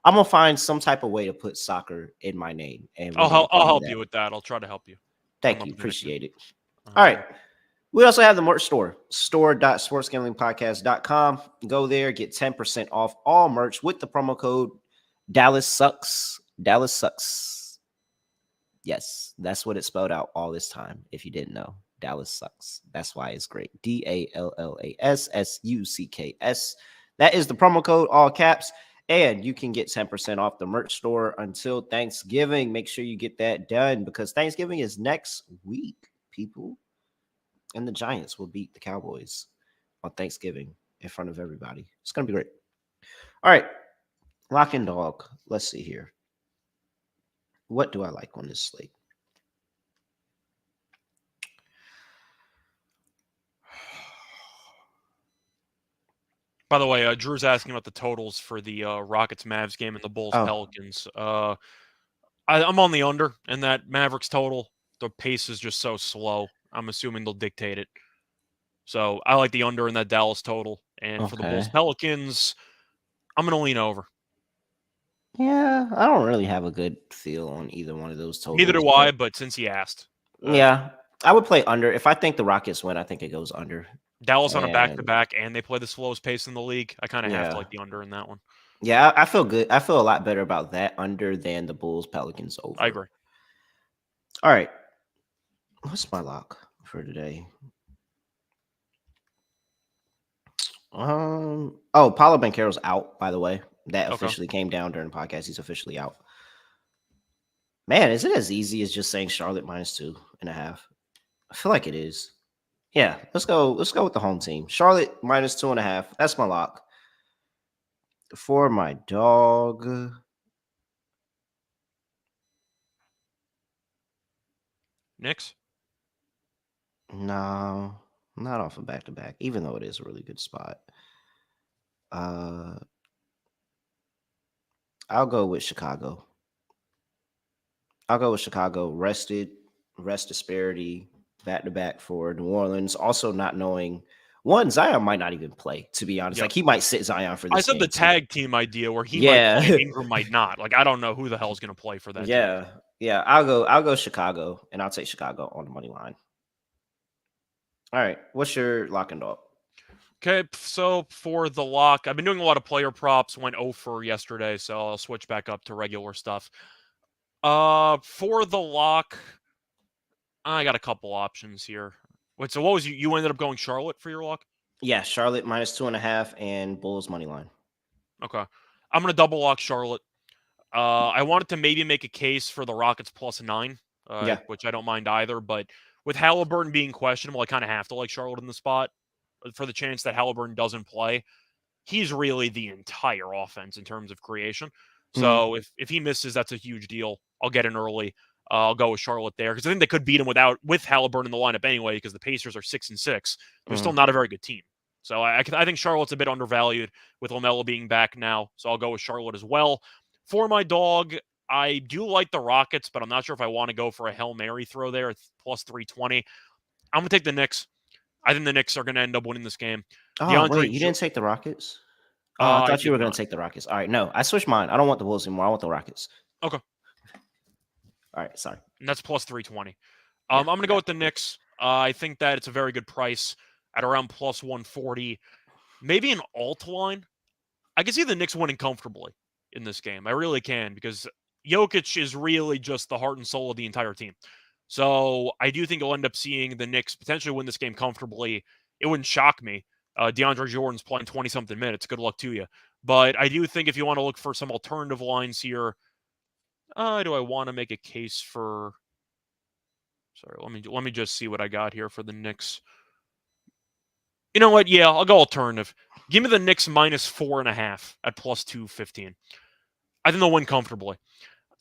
I'm gonna find some type of way to put soccer in my name, and we're gonna I'll call me help that. you with that. I'll try to help you. Thank you, appreciate it. Uh-huh. All right. We also have the merch store, store.sportsgamblingpodcast.com. Go there, get 10% off all merch with the promo code Dallas Sucks. Dallas Sucks. Yes, that's what it spelled out all this time. If you didn't know, Dallas Sucks. That's why it's great. DALLASSUCKS. That is the promo code, all caps. And you can get 10% off the merch store until Thanksgiving. Make sure you get that done because Thanksgiving is next week, people. And the Giants will beat the Cowboys on Thanksgiving in front of everybody. It's going to be great. All right. Lock and dog. Let's see here. What do I like on this slate? By the way, Drew's asking about the totals for the Rockets-Mavs game and the Bulls-Pelicans. I'm on the under in that Mavericks total. The pace is just so slow. I'm assuming they'll dictate it. So I like the under in that Dallas total. And for the Bulls-Pelicans, I'm going to lean over. Yeah, I don't really have a good feel on either one of those totals. Neither do I, but since he asked. Yeah, I would play under. If I think the Rockets win, I think it goes under. Dallas on a back-to-back, and they play the slowest pace in the league. I kind of have to like the under in that one. Yeah, I feel good. I feel a lot better about that under than the Bulls-Pelicans over. I agree. All right. What's my lock for today? Paulo Banchero's out, by the way. That officially came down during the podcast. He's officially out. Man, is it as easy as just saying Charlotte -2.5? I feel like it is. Yeah, let's go with the home team. Charlotte -2.5. That's my lock. For my dog, Knicks. no, not off of back to back, even though it is a really good spot. Uh, I'll go with Chicago. I'll go with Chicago. Rest disparity, back to back for New Orleans. Also, not knowing one, Zion might not even play, to be honest. Yep. Like, he might sit Zion for I this said the game, too. tag team idea where he might play and Yeah. Ingram might not. Like I don't know who the hell's going to play for that team. Yeah. Yeah. I'll go Chicago, and I'll take Chicago on the money line. All right. What's your lock and dog? Okay, so for the lock, I've been doing a lot of player props. Went 0 for yesterday, so I'll switch back up to regular stuff. For the lock, I got a couple options here. Wait, so what was you ended up going Charlotte for your lock? Yeah, Charlotte -2.5 and Bulls money line. Okay, I'm gonna double lock Charlotte. I wanted to maybe make a case for the Rockets +9, Yeah. which I don't mind either. But with Halliburton being questionable, I kind of have to like Charlotte in the spot for the chance that Halliburton doesn't play. He's really the entire offense in terms of creation. Hmm. So if he misses, that's a huge deal. I'll get in early. I'll go with Charlotte there because I think they could beat him with Halliburton in the lineup anyway because the Pacers are 6-6. They're still Hmm. not a very good team. So I think Charlotte's a bit undervalued with LaMelo being back now. So I'll go with Charlotte as well. For my dog, I do like the Rockets, but I'm not sure if I want to go for a Hail Mary throw there at +320. I'm going to take the Knicks. I think the Knicks are going to end up winning this game. Oh, DeAndre, wait, you didn't take the Rockets? Oh, I I thought you did were going to not. take the Rockets. All right, no, I switched mine. I don't want the Bulls anymore. I want the Rockets. Okay. All right, sorry. And that's +320. Yeah, I'm going I to go got with the Knicks. I think that it's a very good price at around +140. Maybe an alt line. I can see the Knicks winning comfortably in this game. I really can because Jokic is really just the heart and soul of the entire team. So I do think you'll end up seeing the Knicks potentially win this game comfortably. It wouldn't shock me. DeAndre Jordan's playing 20-something minutes. Good luck to you. But I do think if you want to look for some alternative lines here, do I want to make a case for? Sorry, let me just see what I got here for the Knicks. You know what? Yeah, I'll go alternative. Give me the Knicks -4.5 at +215. I think they'll win comfortably.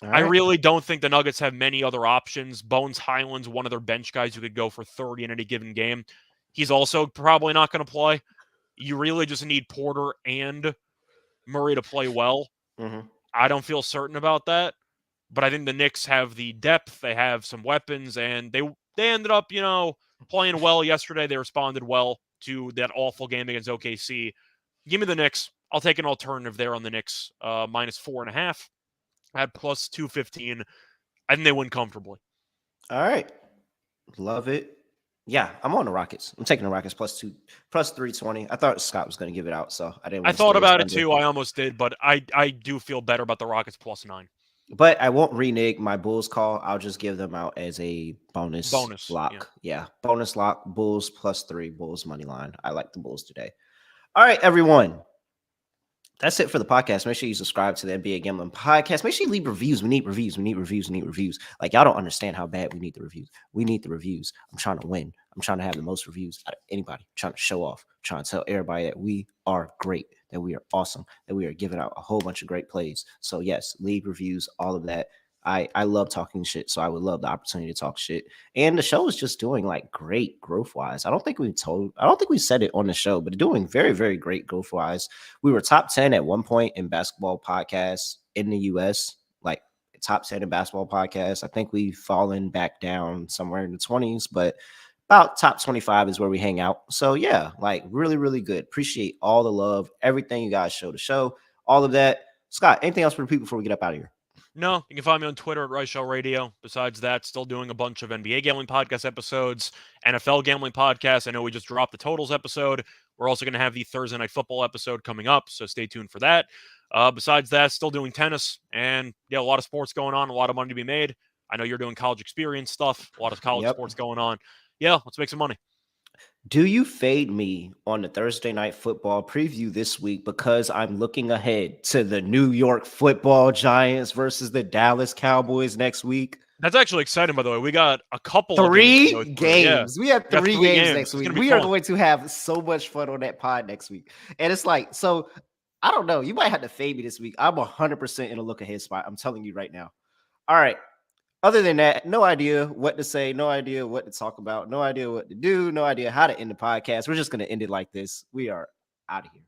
all I right. really don't think the Nuggets have many other options. Bones Highland's one of their bench guys who could go for 30 in any given game. He's also probably not going to play. You really just need Porter and Murray to play well. Mm-hmm. I don't feel certain about that. But I think the Knicks have the depth, they have some weapons, and they ended up, playing well yesterday. They responded well to that awful game against OKC. Give me the Knicks. I'll take an alternative there on the Knicks, -4.5 at +215. I think they win comfortably. All right, love it. Yeah, I'm on the Rockets. I'm taking the Rockets +320. I thought Scott was going to give it out, so I didn't I want to thought steal his about it thunder. too. I almost did, but I do feel better about the Rockets +9. But I won't renege my Bulls call. I'll just give them out as a bonus Bonus. Yeah. lock. Yeah, bonus lock. Bulls +3. Bulls money line. I like the Bulls today. All right, everyone. That's it for the podcast. Make sure you subscribe to the NBA Gambling Podcast. Make sure you leave reviews. We need reviews. We need reviews. We need reviews. Like, y'all don't understand how bad we need the reviews. We need the reviews. I'm trying to win. I'm trying to have the most reviews out of anybody. I'm trying to show off. I'm trying to tell everybody that we are great, that we are awesome, that we are giving out a whole bunch of great plays. So yes, leave reviews, all of that. I love talking shit, so I would love the opportunity to talk shit. And the show is just doing like great growth wise. I don't think we said it on the show, but doing very, very great growth wise. We were top 10 at one point in basketball podcasts in the US, like top 10 in basketball podcasts. I think we've fallen back down somewhere in the 20s, but about top 25 is where we hang out. So yeah, like really, really good. Appreciate all the love, everything you guys show the show, all of that. Scott, anything else for the people before we get up out of here? No, you can find me on Twitter at Rice Show Radio. Besides that, still doing a bunch of NBA gambling podcast episodes, NFL gambling podcasts. I know we just dropped the totals episode. We're also going to have the Thursday night football episode coming up, so stay tuned for that. Besides that, still doing tennis and yeah, a lot of sports going on, a lot of money to be made. I know you're doing college experience stuff, a lot of college Yep. sports going on. Yeah, let's make some money. Do you fade me on the Thursday night football preview this week because I'm looking ahead to the New York Football Giants versus the Dallas Cowboys next week? That's actually exciting, by the way. We got a couple of games to go Three through. Yeah, games. We have we got three three games games. next It's week. going to be We are fun. going to have so much fun on that pod next week. And it's like, so I don't know. You might have to fade me this week. I'm 100% in a look ahead spot. I'm telling you right now. All right. Other than that, no idea what to say, no idea what to talk about, no idea what to do, no idea how to end the podcast. We're just going to end it like this. We are out of here.